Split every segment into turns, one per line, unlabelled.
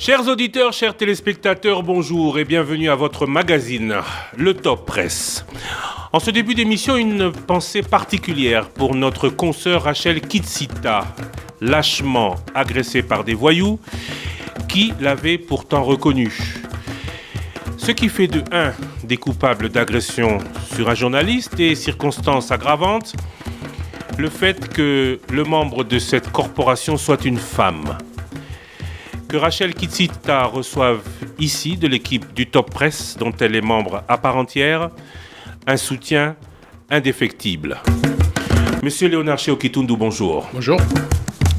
Chers auditeurs, chers téléspectateurs, bonjour et bienvenue à votre magazine, le Top Presse. En ce début d'émission, une pensée particulière pour notre consoeur Rachel Kitsita, lâchement agressée par des voyous qui l'avaient pourtant reconnue. Ce qui fait de un des coupables d'agression sur un journaliste et circonstance aggravante, le fait que le membre de cette corporation soit une femme. Que Rachel Kitsita reçoive ici, de l'équipe du Top Presse, dont elle est membre à part entière, un soutien indéfectible. Monsieur Léonard Cheokitundu, bonjour.
Bonjour.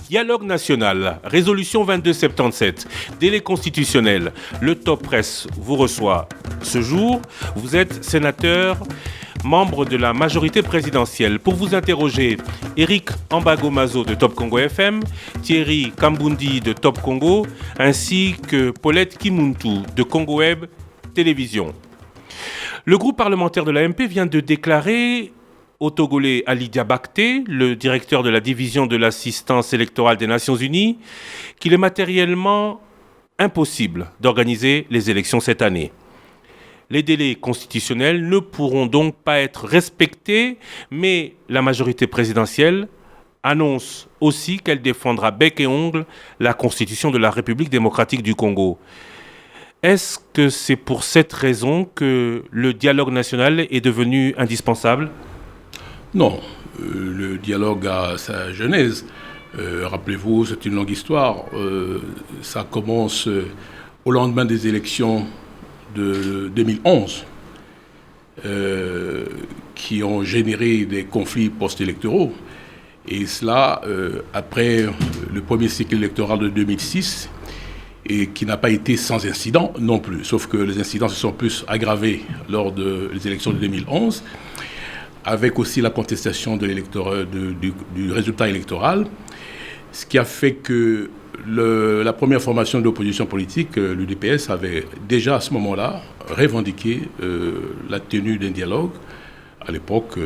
Dialogue national, résolution 2277, délai constitutionnel. Le Top Presse vous reçoit ce jour. Vous êtes sénateur, membre de la majorité présidentielle. Pour vous interroger, Eric Ambagomazo de Top Congo FM, Thierry Kambundi de Top Congo, ainsi que Paulette Kimuntu de Congo Web Télévision. Le groupe parlementaire de l'AMP vient de déclarer au Togolais Ali Diabakté, le directeur de la division de l'assistance électorale des Nations Unies, qu'il est matériellement impossible d'organiser les élections cette année. Les délais constitutionnels ne pourront donc pas être respectés, mais la majorité présidentielle annonce aussi qu'elle défendra bec et ongle la Constitution de la République démocratique du Congo. Est-ce que c'est pour cette raison que le dialogue national est devenu indispensable ?
Non, le dialogue a sa genèse. Rappelez-vous, c'est une longue histoire. Ça commence au lendemain des élections de 2011, qui ont généré des conflits post-électoraux. Et cela après le premier cycle électoral de 2006, et qui n'a pas été sans incident non plus. Sauf que les incidents se sont plus aggravés lors des élections de 2011, avec aussi la contestation de du résultat électoral, ce qui a fait que la première formation de l'opposition politique, l'UDPS, avait déjà à ce moment-là revendiqué la tenue d'un dialogue, à l'époque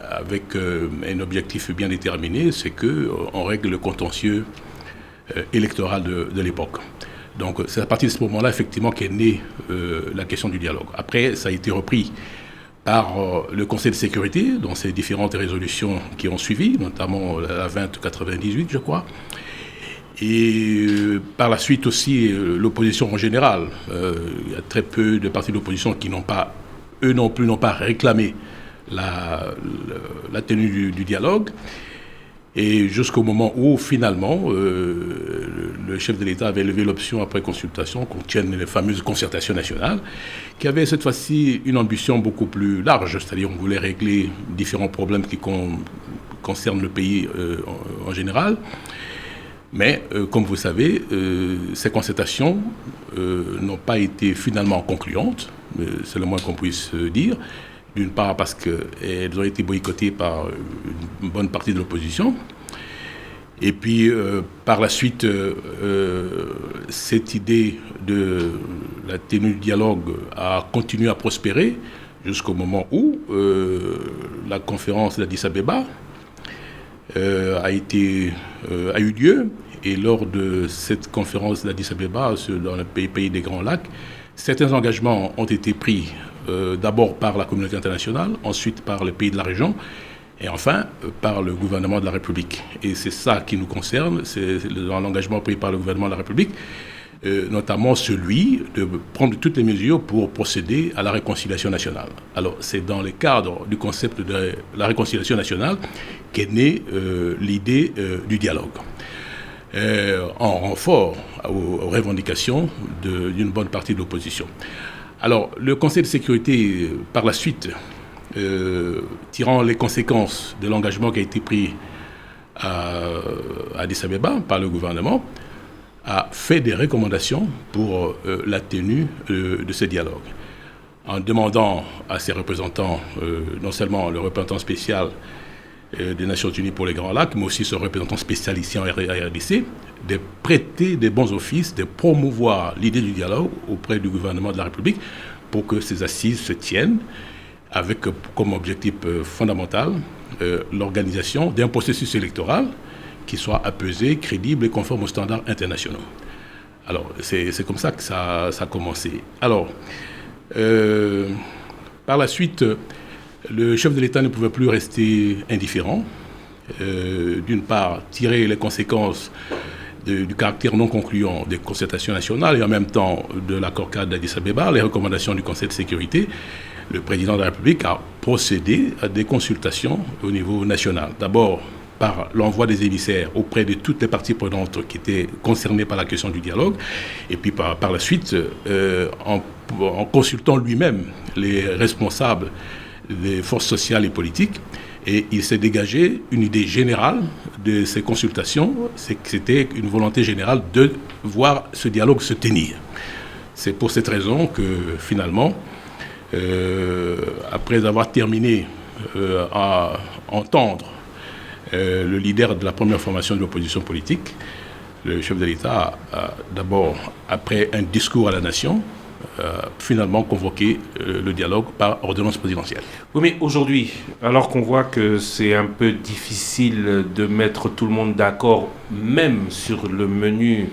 avec un objectif bien déterminé, c'est qu'on règle le contentieux électoral de l'époque. Donc c'est à partir de ce moment-là, effectivement, qu'est née la question du dialogue. Après, ça a été repris par le Conseil de sécurité, dans ses différentes résolutions qui ont suivi, notamment la 2098, je crois. Et par la suite aussi, l'opposition en général. Il y a très peu de partis d'opposition qui n'ont pas, eux non plus, n'ont pas réclamé la tenue du dialogue. Et jusqu'au moment où, finalement, le chef de l'État avait levé l'option, après consultation, qu'on tienne les fameuses concertations nationales, qui avait cette fois-ci une ambition beaucoup plus large, c'est-à-dire on voulait régler différents problèmes qui concernent le pays en général. Mais, comme vous savez, ces concertations n'ont pas été finalement concluantes, c'est le moins qu'on puisse dire. D'une part parce qu'elles ont été boycottées par une bonne partie de l'opposition. Et puis, par la suite, cette idée de la tenue du dialogue a continué à prospérer jusqu'au moment où la conférence d'Addis Abeba a eu lieu. Et lors de cette conférence d'Addis Abeba, dans le pays des Grands Lacs, certains engagements ont été pris d'abord par la communauté internationale, ensuite par les pays de la région, et enfin par le gouvernement de la République. Et c'est ça qui nous concerne, c'est l'engagement pris par le gouvernement de la République, notamment celui de prendre toutes les mesures pour procéder à la réconciliation nationale. Alors c'est dans le cadre du concept de la réconciliation nationale qu'est née l'idée du dialogue. En renfort aux revendications d'une bonne partie de l'opposition. Alors, le Conseil de sécurité, par la suite, tirant les conséquences de l'engagement qui a été pris à Addis Abeba par le gouvernement, a fait des recommandations pour la tenue de ce dialogue. En demandant à ses représentants, non seulement le représentant spécial des Nations Unies pour les Grands Lacs, mais aussi son représentant spécial ici en RDC, de prêter des bons offices, de promouvoir l'idée du dialogue auprès du gouvernement de la République pour que ces assises se tiennent avec comme objectif fondamental l'organisation d'un processus électoral qui soit apaisé, crédible et conforme aux standards internationaux. Alors, c'est comme ça que ça a commencé. Alors, par la suite, le chef de l'État ne pouvait plus rester indifférent. D'une part, tirer les conséquences du caractère non concluant des concertations nationales et en même temps de l'accord cadre d'Addis Abeba, les recommandations du Conseil de sécurité. Le président de la République a procédé à des consultations au niveau national. D'abord, par l'envoi des émissaires auprès de toutes les parties prenantes qui étaient concernées par la question du dialogue, et puis par la suite, en consultant lui-même les responsables des forces sociales et politiques, et il s'est dégagé une idée générale de ces consultations, c'est que c'était une volonté générale de voir ce dialogue se tenir. C'est pour cette raison que finalement, après avoir terminé à entendre le leader de la première formation de l'opposition politique, le chef de l'État a d'abord, après un discours à la nation, finalement convoqué le dialogue par ordonnance présidentielle.
Oui, mais aujourd'hui, alors qu'on voit que c'est un peu difficile de mettre tout le monde d'accord, même sur le menu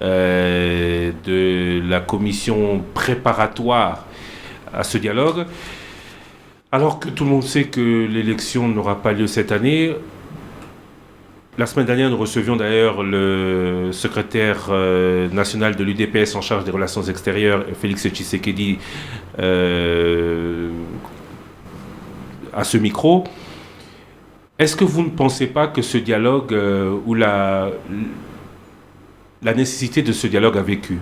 de la commission préparatoire à ce dialogue, alors que tout le monde sait que l'élection n'aura pas lieu cette année. La semaine dernière, nous recevions d'ailleurs le secrétaire national de l'UDPS en charge des relations extérieures, Félix Tshisekedi, à ce micro. Est-ce que vous ne pensez pas que ce dialogue, ou la nécessité de ce dialogue a vécu?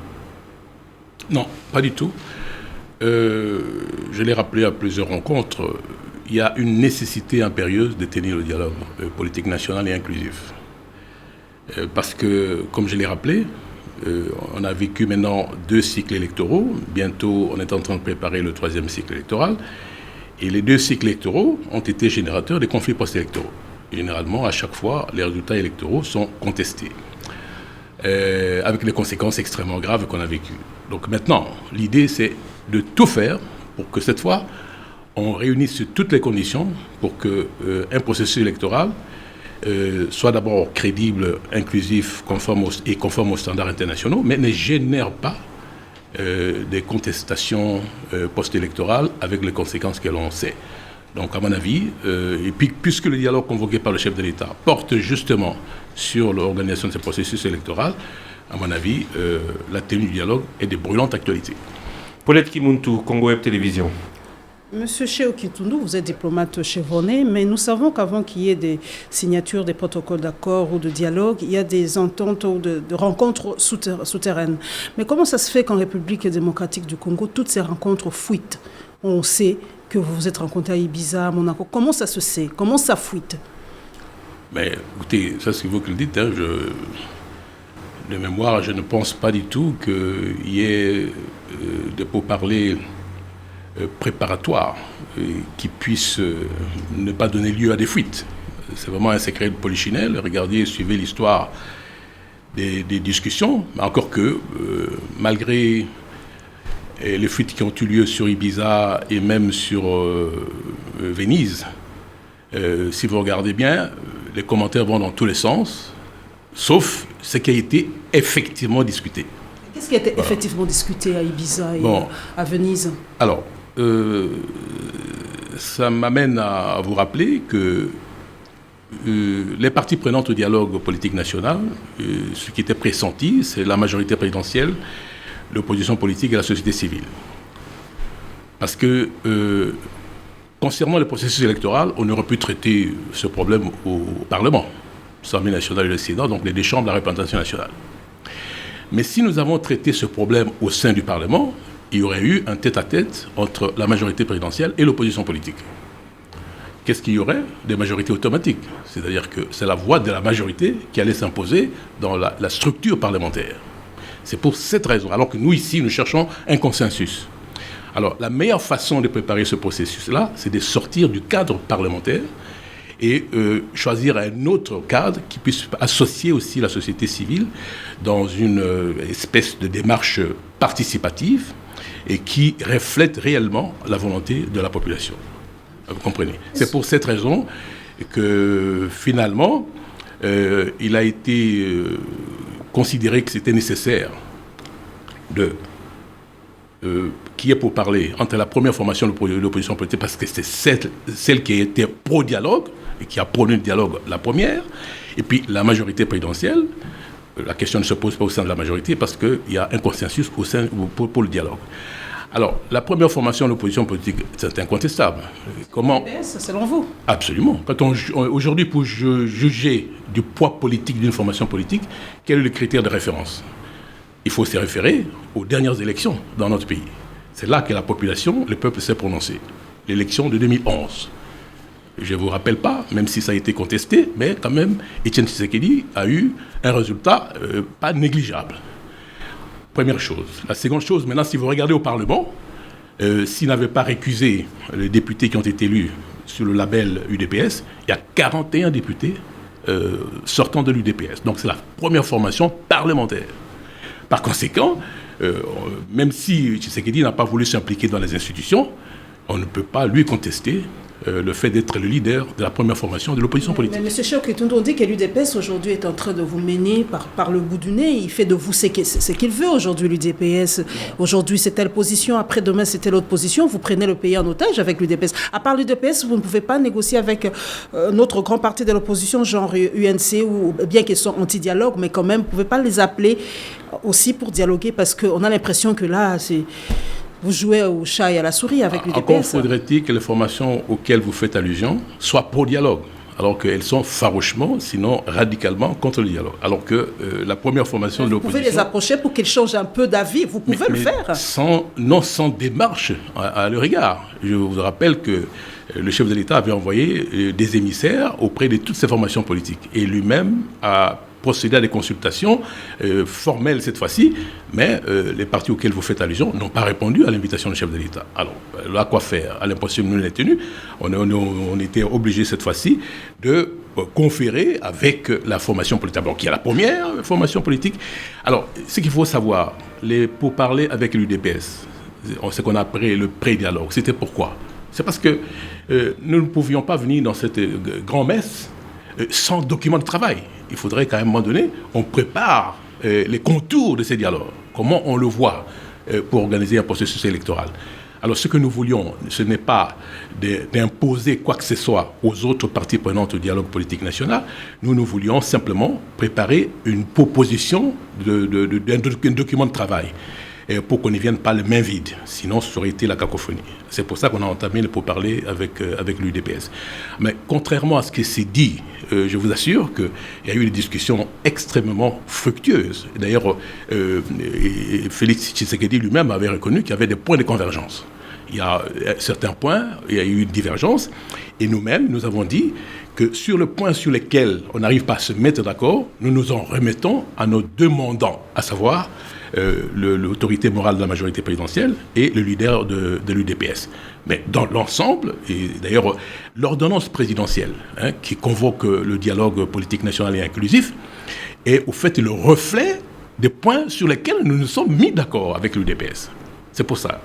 Non, pas du tout. Je l'ai rappelé à plusieurs rencontres. Il y a une nécessité impérieuse de tenir le dialogue politique national et inclusif. Parce que, comme je l'ai rappelé, on a vécu maintenant 2 cycles électoraux. Bientôt, on est en train de préparer le 3e cycle électoral. Et les 2 cycles électoraux ont été générateurs des conflits post-électoraux. Généralement, à chaque fois, les résultats électoraux sont contestés, avec les conséquences extrêmement graves qu'on a vécues. Donc maintenant, l'idée, c'est de tout faire pour que cette fois, on réunisse toutes les conditions pour qu'un processus électoral soit d'abord crédible, inclusif, conforme aux standards internationaux, mais ne génère pas des contestations post-électorales avec les conséquences que l'on sait. Donc à mon avis, et puis puisque le dialogue convoqué par le chef de l'État porte justement sur l'organisation de ce processus électoral, à mon avis, la tenue du dialogue est de brûlante actualité.
Paulette Kimuntu, Congo Web Télévision.
Monsieur Cheo Kitundu, vous êtes diplomate chevronné, mais nous savons qu'avant qu'il y ait des signatures, des protocoles d'accord ou de dialogue, il y a des ententes ou de rencontres souterraines. Mais comment ça se fait qu'en République démocratique du Congo, toutes ces rencontres fuitent? On sait que vous vous êtes rencontrés à Ibiza, à Monaco. Comment ça se sait? Comment ça fuite?
Mais écoutez, ça c'est vous qui le dites. Hein, de mémoire, je ne pense pas du tout qu'il y ait des pourparlers préparatoires qui puissent ne pas donner lieu à des fuites. C'est vraiment un secret de polichinelle. Regardez, suivez l'histoire des discussions. Encore que, malgré les fuites qui ont eu lieu sur Ibiza et même sur Venise, si vous regardez bien, les commentaires vont dans tous les sens, sauf ce qui a été effectivement discuté.
Qu'est-ce qui a été effectivement discuté à Ibiza et à Venise?
Alors, ça m'amène à vous rappeler que les parties prenantes au dialogue politique national, ce qui était pressenti, c'est la majorité présidentielle, l'opposition politique et la société civile. Parce que, concernant le processus électoral, on aurait pu traiter ce problème au Parlement, l'Assemblée nationale et le Sénat, donc les 2 chambres de la représentation nationale. Mais si nous avons traité ce problème au sein du Parlement, il y aurait eu un tête-à-tête entre la majorité présidentielle et l'opposition politique. Qu'est-ce qu'il y aurait? Des majorités automatiques. C'est-à-dire que c'est la voix de la majorité qui allait s'imposer dans la structure parlementaire. C'est pour cette raison. Alors que nous, ici, nous cherchons un consensus. Alors, la meilleure façon de préparer ce processus-là, c'est de sortir du cadre parlementaire et choisir un autre cadre qui puisse associer aussi la société civile dans une espèce de démarche participative et qui reflète réellement la volonté de la population. Vous comprenez? C'est pour cette raison que finalement, il a été considéré que c'était nécessaire qui est pour parler entre la première formation de l'opposition politique, parce que c'est celle qui était pro-dialogue, et qui a prôné le dialogue la première, et puis la majorité présidentielle. La question ne se pose pas au sein de la majorité, parce qu'il y a un consensus pour le dialogue. Alors, la première formation de l'opposition politique, c'est incontestable.
Comment c'est selon vous?
Absolument. Aujourd'hui, pour juger du poids politique d'une formation politique, quel est le critère de référence? Il faut se référer aux dernières élections dans notre pays. C'est là que la population, le peuple s'est prononcé. L'élection de 2011. Je ne vous rappelle pas, même si ça a été contesté, mais quand même, Étienne Tshisekedi a eu un résultat pas négligeable. Première chose. La seconde chose, maintenant, si vous regardez au Parlement, s'il n'avait pas récusé les députés qui ont été élus sur le label UDPS, il y a 41 députés sortant de l'UDPS. Donc c'est la première formation parlementaire. Par conséquent, même si Tshisekedi n'a pas voulu s'impliquer dans les institutions, on ne peut pas lui contester le fait d'être le leader de la première formation de l'opposition politique.
Mais M. Cheikh Oketundu, on dit que l'UDPS aujourd'hui est en train de vous mener par le bout du nez. Il fait de vous ce qu'il veut aujourd'hui, l'UDPS. Aujourd'hui, c'est telle position, après-demain, c'est telle autre position. Vous prenez le pays en otage avec l'UDPS. À part l'UDPS, vous ne pouvez pas négocier avec notre grand parti de l'opposition, genre UNC, ou bien qu'ils sont anti-dialogue, mais quand même, vous ne pouvez pas les appeler aussi pour dialoguer, parce qu'on a l'impression que là, vous jouez au chat et à la souris avec l'UDPS.
Encore faudrait-il que les formations auxquelles vous faites allusion soient pro-dialogue, alors qu'elles sont farouchement, sinon radicalement, contre le dialogue. Alors que la première formation de l'opposition...
Vous pouvez les approcher pour qu'ils changent un peu d'avis, vous pouvez le faire.
Sans démarche à leur égard. Je vous rappelle que le chef de l'État avait envoyé des émissaires auprès de toutes ces formations politiques. Et lui-même a procédé à des consultations formelles cette fois-ci, mais les partis auxquels vous faites allusion n'ont pas répondu à l'invitation du chef de l'État. Alors, là, quoi faire? À l'impossible, nous l'avons tenu. On était obligés cette fois-ci de conférer avec la formation politique. Donc, il y a la première formation politique. Alors, ce qu'il faut savoir, pour parler avec l'UDPS, ce qu'on a appelé le pré-dialogue, c'était pourquoi? C'est parce que nous ne pouvions pas venir dans cette grand-messe sans document de travail. Il faudrait qu'à un moment donné, on prépare les contours de ces dialogues. Comment on le voit pour organiser un processus électoral. Alors ce que nous voulions, ce n'est pas d'imposer quoi que ce soit aux autres parties prenantes au dialogue politique national. Nous voulions simplement préparer une proposition d'un document de travail. Pour qu'on n'y vienne pas les mains vides. Sinon, ça aurait été la cacophonie. C'est pour ça qu'on a entamé le pourparlers avec l'UDPS. Mais contrairement à ce qui s'est dit, je vous assure qu'il y a eu des discussions extrêmement fructueuses. D'ailleurs, Félix Tshisekedi lui-même avait reconnu qu'il y avait des points de convergence. Il y a certains points, il y a eu une divergence. Et nous-mêmes, nous avons dit que sur le point sur lequel on n'arrive pas à se mettre d'accord, nous nous en remettons à nos deux mandants, à savoir l'autorité morale de la majorité présidentielle et le leader de l'UDPS. Mais dans l'ensemble, et d'ailleurs l'ordonnance présidentielle qui convoque le dialogue politique national et inclusif est au fait le reflet des points sur lesquels nous nous sommes mis d'accord avec l'UDPS. C'est pour ça,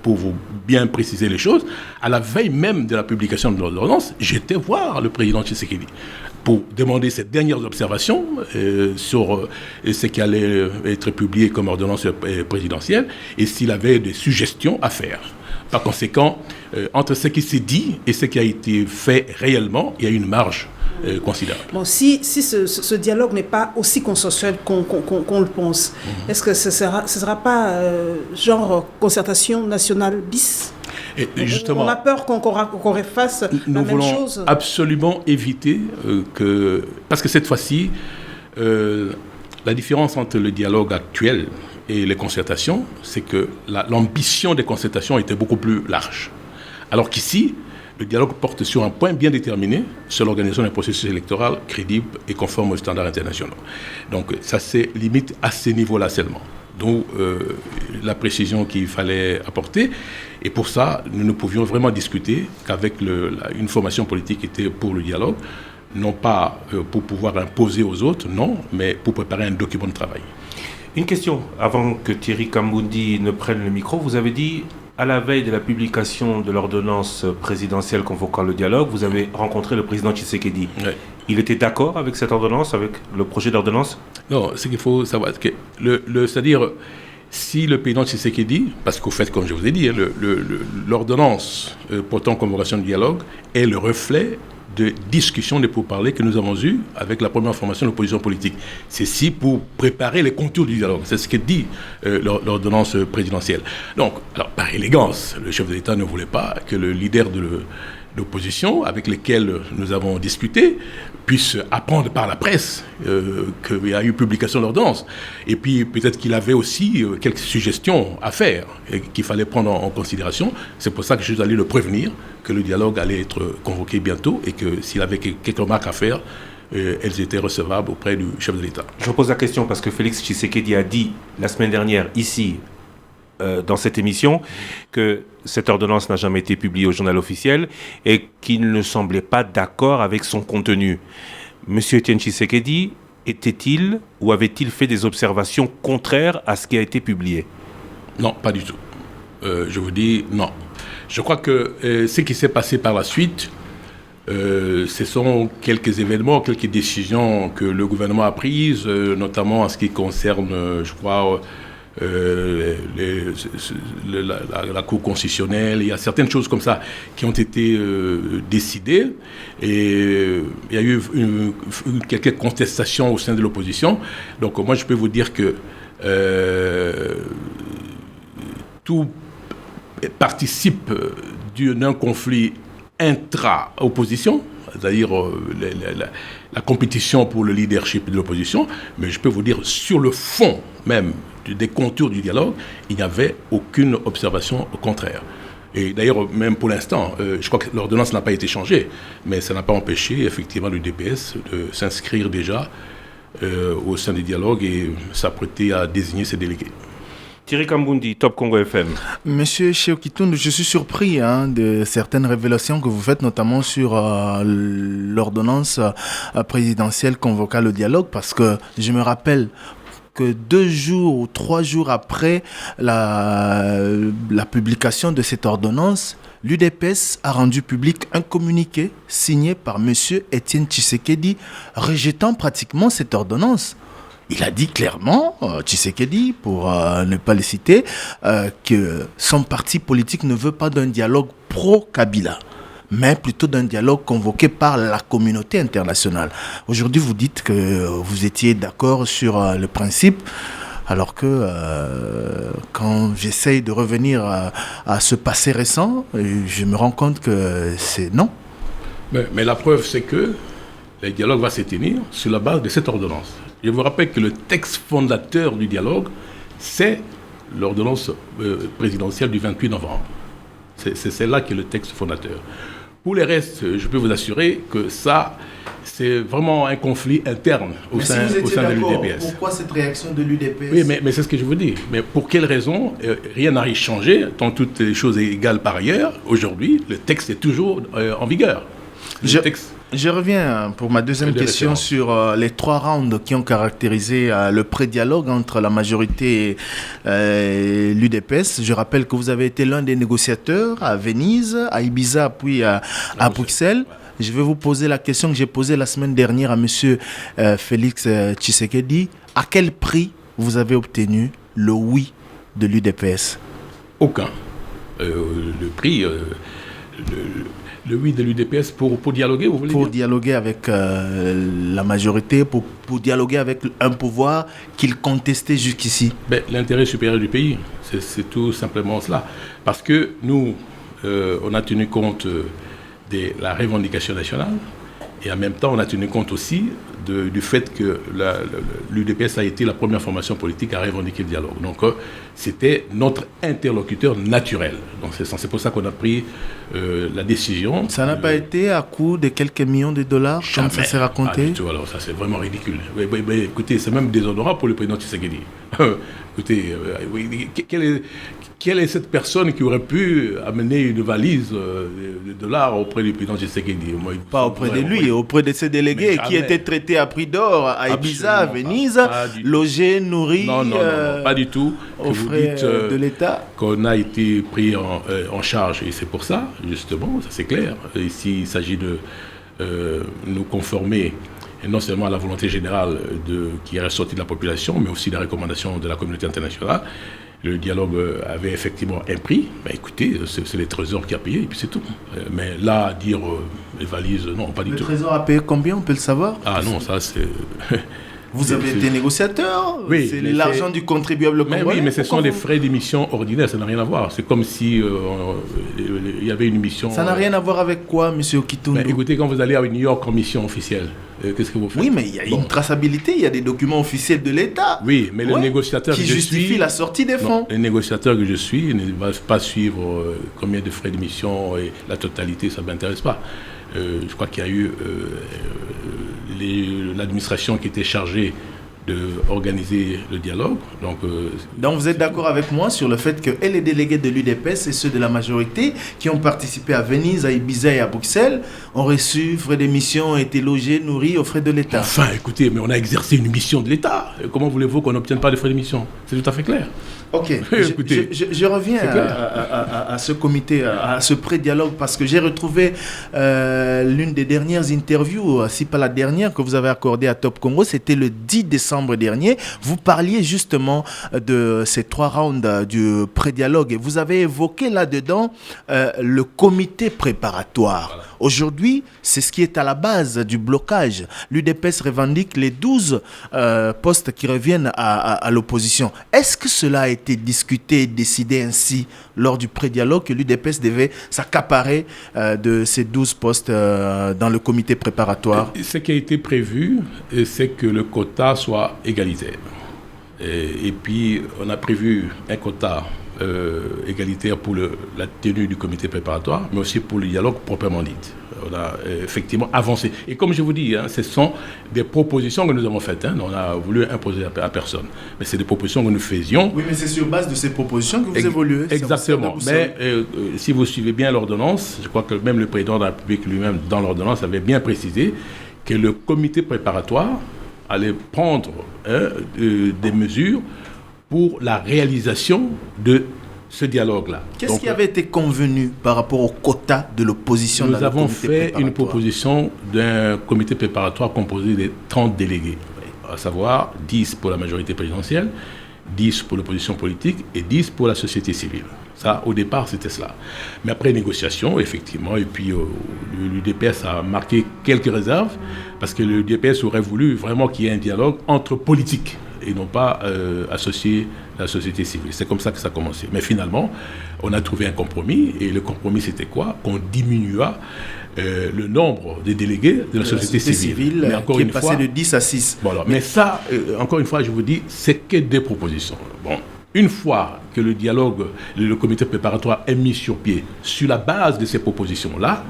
pour vous bien préciser les choses, à la veille même de la publication de l'ordonnance, j'étais voir le président Tshisekedi pour demander ses dernières observations sur ce qui allait être publié comme ordonnance présidentielle et s'il avait des suggestions à faire. Par conséquent, entre ce qui s'est dit et ce qui a été fait réellement, il y a une marge considérable.
Bon, si ce dialogue n'est pas aussi consensuel qu'on le pense, est-ce que ce sera pas genre concertation nationale bis?
Et justement,
on a peur qu'on refasse la même chose.
Nous voulons absolument éviter parce que cette fois-ci, la différence entre le dialogue actuel et les concertations, c'est que l'ambition des concertations était beaucoup plus large. Alors qu'ici, le dialogue porte sur un point bien déterminé, sur l'organisation d'un processus électoral crédible et conforme aux standards internationaux. Donc ça c'est limite à ce niveau-là seulement. Donc la précision qu'il fallait apporter. Et pour ça, nous ne pouvions vraiment discuter qu'avec une formation politique qui était pour le dialogue, non pas pour pouvoir imposer aux autres, non, mais pour préparer un document de travail.
Une question, avant que Thierry Kamboundi ne prenne le micro. Vous avez dit, à la veille de la publication de l'ordonnance présidentielle convoquant le dialogue, vous avez rencontré le président Tshisekedi.
Oui.
Il était d'accord avec cette ordonnance, avec le projet d'ordonnance?
Non, ce qu'il faut savoir, c'est que c'est-à-dire, si le président Tshisekedi, parce qu'au fait, comme je vous ai dit, l'ordonnance portant convocation de dialogue est le reflet de discussions, de pourparlers que nous avons eues avec la première formation de l'opposition politique. C'est pour préparer les contours du dialogue. C'est ce que dit l'ordonnance présidentielle. Donc, alors, par élégance, le chef de l'État ne voulait pas que le leader de l'opposition, avec lesquels nous avons discuté, puisse apprendre par la presse qu'il y a eu publication de l'ordonnance. Et puis peut-être qu'il avait aussi quelques suggestions à faire et qu'il fallait prendre en considération. C'est pour ça que je suis allé le prévenir que le dialogue allait être convoqué bientôt et que s'il avait quelques remarques à faire, elles étaient recevables auprès du chef de l'État.
Je pose la question parce que Félix Tshisekedi a dit la semaine dernière ici, dans cette émission, que cette ordonnance n'a jamais été publiée au journal officiel et qu'il ne semblait pas d'accord avec son contenu. Monsieur Etienne Tshisekedi était-il ou avait-il fait des observations contraires à ce qui a été publié?
Non, pas du tout. Je vous dis non. Je crois que ce qui s'est passé par la suite, ce sont quelques événements, quelques décisions que le gouvernement a prises, notamment en ce qui concerne, je crois, la Cour constitutionnelle. Il y a certaines choses comme ça qui ont été décidées et il y a eu quelques contestations au sein de l'opposition. Donc moi je peux vous dire que tout participe d'un conflit intra-opposition, c'est-à-dire la compétition pour le leadership de l'opposition, mais je peux vous dire sur le fond même des contours du dialogue, il n'y avait aucune observation au contraire. Et d'ailleurs, même pour l'instant, je crois que l'ordonnance n'a pas été changée, mais ça n'a pas empêché effectivement l'UDPS de s'inscrire déjà au sein du dialogue et s'apprêter à désigner ses délégués.
Thierry Kambundi, Top Congo FM.
Monsieur Cheo Kitundu, je suis surpris de certaines révélations que vous faites, notamment sur l'ordonnance présidentielle convoquant le dialogue, parce que je me rappelle que 2 jours ou 3 jours après la publication de cette ordonnance, l'UDPS a rendu public un communiqué signé par monsieur Etienne Tshisekedi rejetant pratiquement cette ordonnance. Il a dit clairement, Tshisekedi, pour ne pas le citer, que son parti politique ne veut pas d'un dialogue pro-Kabila, mais plutôt d'un dialogue convoqué par la communauté internationale. Aujourd'hui, vous dites que vous étiez d'accord sur le principe, alors que quand j'essaye de revenir à ce passé récent, je me rends compte que c'est non.
Mais la preuve, c'est que le dialogue va se tenir sur la base de cette ordonnance. Je vous rappelle que le texte fondateur du dialogue, c'est l'ordonnance présidentielle du 28 novembre. C'est là qui est le texte fondateur. Pour les restes, je peux vous assurer que ça, c'est vraiment un conflit interne au sein de l'UDPS.
Pourquoi cette réaction de l'UDPS?
Oui, mais c'est ce que je vous dis. Mais pour quelle raison? Rien n'a changé, tant toutes les choses égales par ailleurs. Aujourd'hui, le texte est toujours en vigueur.
Je reviens pour ma deuxième question sur les 3 rounds qui ont caractérisé le pré-dialogue entre la majorité et l'UDPS. Je rappelle que vous avez été l'un des négociateurs à Venise, à Ibiza, puis à Bruxelles. Je vais vous poser la question que j'ai posée la semaine dernière à monsieur Félix Tshisekedi. À quel prix vous avez obtenu le oui de l'UDPS?
Aucun. Le prix... Le oui de l'UDPS pour dialoguer, vous voulez dire?
Pour dialoguer avec la majorité, pour dialoguer avec un pouvoir qu'il contestait jusqu'ici.
L'intérêt supérieur du pays, c'est tout simplement cela. Parce que nous, on a tenu compte de la revendication nationale et en même temps, on a tenu compte aussi du fait que l'UDPS a été la première formation politique à revendiquer le dialogue. Donc, c'était notre interlocuteur naturel. Donc, c'est pour ça qu'on a pris la décision. Ça
n'a pas été à coût de quelques millions de dollars, comme ça s'est raconté?
Pas du tout, alors ça c'est vraiment ridicule. Mais, écoutez, c'est même déshonorant pour le président Tshisekedi. Écoutez, quelle est cette personne qui aurait pu amener une valise de dollars auprès du président Tshisekedi?
Pas auprès de lui, auprès de ses délégués qui étaient traités à prix d'or à Ibiza, à Venise, logés, nourris.
Non, pas du tout.
Aux frais de l'État.
Qu'on a été pris en charge. Et c'est pour ça, justement, ça c'est clair. Ici, il s'agit nous conformer non seulement à la volonté générale qui est ressortie de la population, mais aussi les recommandations de la communauté internationale. Le dialogue avait effectivement un prix. Ben écoutez, c'est les trésors qui a payé, et puis c'est tout. Mais là, dire les valises, non, pas du tout.
Le trésor a payé combien, on peut le savoir?
Ah non, ça c'est...
Vous avez été négociateur?
Oui.
C'est l'argent du contribuable congolais?
Oui, mais ce sont des frais d'émission ordinaires, ça n'a rien à voir. C'est comme si il y avait une mission...
Ça n'a rien à voir avec quoi, M. Kitundu?
Écoutez, quand vous allez à New York en mission officielle, qu'est-ce que vous faites?
Oui, mais il y a une traçabilité, il y a des documents officiels de l'État.
Oui, mais le négociateur
qui
que je
justifie
suis...
la sortie des fonds.
Le négociateur que je suis ne va pas suivre combien de frais d'émission et la totalité, ça ne m'intéresse pas. Je crois qu'il y a eu l'administration qui était chargée d'organiser le dialogue. Donc
vous êtes d'accord avec moi sur le fait que les délégués de l'UDPS et ceux de la majorité qui ont participé à Venise, à Ibiza et à Bruxelles ont reçu frais d'émission, été logés, nourris aux frais de l'État?
Enfin, écoutez, mais on a exercé une mission de l'État. Comment voulez-vous qu'on n'obtienne pas de frais d'émission? C'est tout à fait clair.
Ok,
Écoutez,
je reviens à ce comité, à ce pré-dialogue, parce que j'ai retrouvé l'une des dernières interviews, si pas la dernière, que vous avez accordée à Top Congo. C'était le 10 décembre dernier. Vous parliez justement de ces 3 rounds du pré-dialogue et vous avez évoqué là-dedans le comité préparatoire. Voilà. Aujourd'hui, c'est ce qui est à la base du blocage. L'UDPS revendique les 12 postes qui reviennent à l'opposition. Est-ce que cela a été discuté et décidé ainsi lors du pré-dialogue que l'UDPS devait s'accaparer de ces 12 postes dans le comité préparatoire?
Ce qui a été prévu, c'est que le quota soit égalitaire. Et puis, on a prévu un quota égalitaire pour la tenue du comité préparatoire, mais aussi pour le dialogue proprement dit. On a effectivement avancé. Et comme je vous dis, ce sont des propositions que nous avons faites. On a voulu imposer à personne. Mais c'est des propositions que nous faisions.
Oui, mais c'est sur base de ces propositions que vous évoluez.
Exactement. Mais si vous suivez bien l'ordonnance, je crois que même le président de la République lui-même, dans l'ordonnance, avait bien précisé que le comité préparatoire allait prendre des mesures pour la réalisation de ce dialogue-là.
Qu'est-ce qui avait été convenu par rapport au quota de l'opposition?
Nous avons fait une proposition d'un comité préparatoire composé de 30 délégués, à savoir 10 pour la majorité présidentielle, 10 pour l'opposition politique et 10 pour la société civile. Ça, au départ, c'était cela. Mais après négociation, effectivement, et puis l'UDPS a marqué quelques réserves, parce que l'UDPS aurait voulu vraiment qu'il y ait un dialogue entre politiques et non pas associer la société civile. C'est comme ça que ça a commencé. Mais finalement, on a trouvé un compromis, et le compromis, c'était quoi? Qu'on diminuât le nombre des délégués de la société civile.
Mais encore qui est passé de 10 à 6.
Voilà. Mais ça, encore une fois, je vous dis, c'est que des propositions. Bon. Une fois que le dialogue, le comité préparatoire est mis sur pied sur la base de ces propositions-là,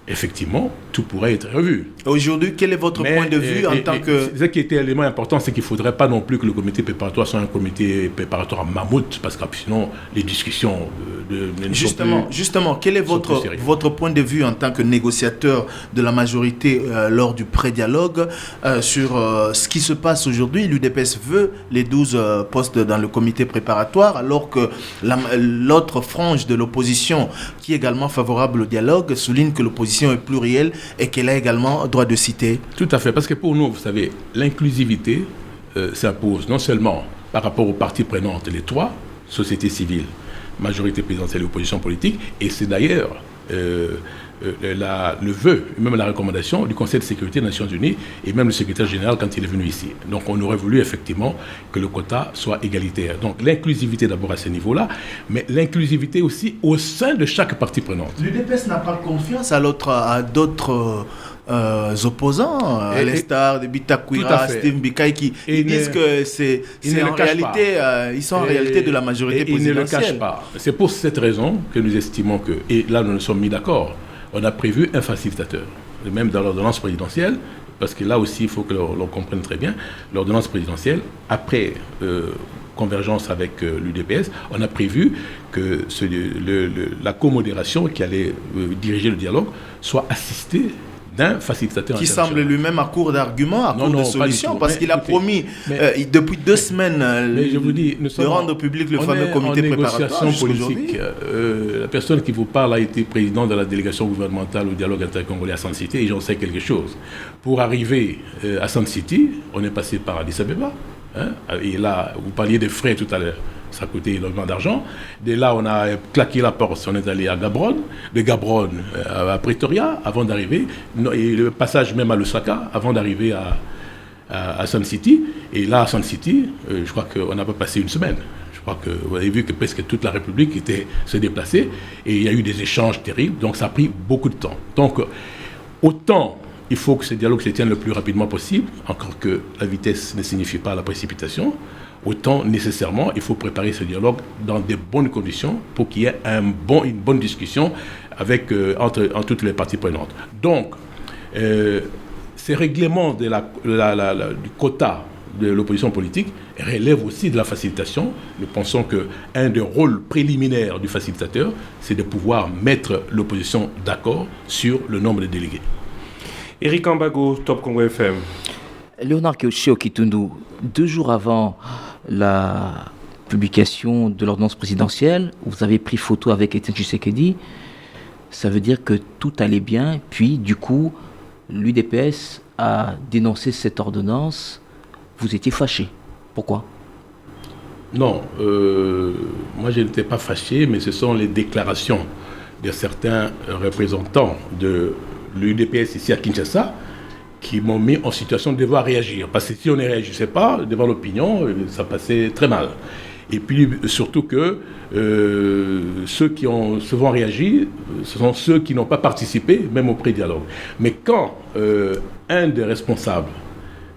effectivement, tout pourrait être revu.
Aujourd'hui, quel est votre point de vue en tant que...
Ce qui était l'élément important, c'est qu'il ne faudrait pas non plus que le comité préparatoire soit un comité préparatoire mammouth, parce que sinon, les discussions...
Justement, quel est votre point de vue en tant que négociateur de la majorité lors du pré-dialogue sur ce qui se passe aujourd'hui? L'UDPS veut les 12 postes dans le comité préparatoire, alors que l'autre frange de l'opposition, qui est également favorable au dialogue, souligne que l'opposition est plurielle et qu'elle a également droit de citer.
Tout à fait, parce que pour nous, vous savez, l'inclusivité s'impose non seulement par rapport aux parties prenantes, les 3, société civile, majorité présidentielle et opposition politique, et c'est d'ailleurs le vœu, même la recommandation du Conseil de sécurité des Nations Unies et même le secrétaire général quand il est venu ici. Donc on aurait voulu effectivement que le quota soit égalitaire. Donc l'inclusivité d'abord à ce niveau-là, mais l'inclusivité aussi au sein de chaque partie prenante.
L'UDPS n'a pas confiance à d'autres opposants, à l'instar de Bitakwira, Steve Bikai, qui disent que ils sont en réalité de la majorité présidentielle.
Ils ne le cachent pas. C'est pour cette raison que nous estimons que, et là nous nous sommes mis d'accord, on a prévu un facilitateur, même dans l'ordonnance présidentielle, parce que là aussi il faut que l'on comprenne très bien, l'ordonnance présidentielle, après convergence avec l'UDPS, on a prévu que la comodération qui allait diriger le dialogue soit assistée d'un facilitateur
qui
international.
semble lui-même à court d'arguments, à court de solutions, parce qu'il a promis depuis 2 semaines
je vous dis,
de rendre au public le fameux comité préparatoire.
Négociation politique. La personne qui vous parle a été président de la délégation gouvernementale au dialogue intercongolais à Sun City, et j'en sais quelque chose. Pour arriver à Sun City, on est passé par Addis Abeba, hein, et là, vous parliez des frais tout à l'heure. Ça coûtait énormément d'argent. De là, on a claqué la porte, on est allé à Gaborone, de Gaborone à Pretoria, avant d'arriver, et le passage même à Lusaka, avant d'arriver à Sun City. Et là, à Sun City, je crois qu'on n'a pas passé une semaine. Je crois que vous avez vu que presque toute la République se déplaçait, et il y a eu des échanges terribles, donc ça a pris beaucoup de temps. Donc, autant il faut que ce dialogue se tienne le plus rapidement possible, encore que la vitesse ne signifie pas la précipitation, autant nécessairement il faut préparer ce dialogue dans de bonnes conditions pour qu'il y ait une bonne discussion entre toutes les parties prenantes. Donc, ces règlements du quota de l'opposition politique relèvent aussi de la facilitation. Nous pensons qu'un des rôles préliminaires du facilitateur, c'est de pouvoir mettre l'opposition d'accord sur le nombre de délégués.
Éric Ambago, Top Congo FM.
Léonard Cheo Kitundu, 2 jours avant la publication de l'ordonnance présidentielle, vous avez pris photo avec Étienne Tshisekedi. Ça veut dire que tout allait bien, puis du coup, l'UDPS a dénoncé cette ordonnance. Vous étiez fâché. Pourquoi ?
Non, moi je n'étais pas fâché, mais ce sont les déclarations de certains représentants de l'UDPS ici à Kinshasa qui m'ont mis en situation de devoir réagir. Parce que si on ne réagissait pas devant l'opinion, ça passait très mal. Et puis surtout que ceux qui ont souvent réagi, ce sont ceux qui n'ont pas participé, même au pré-dialogue. Mais quand un des responsables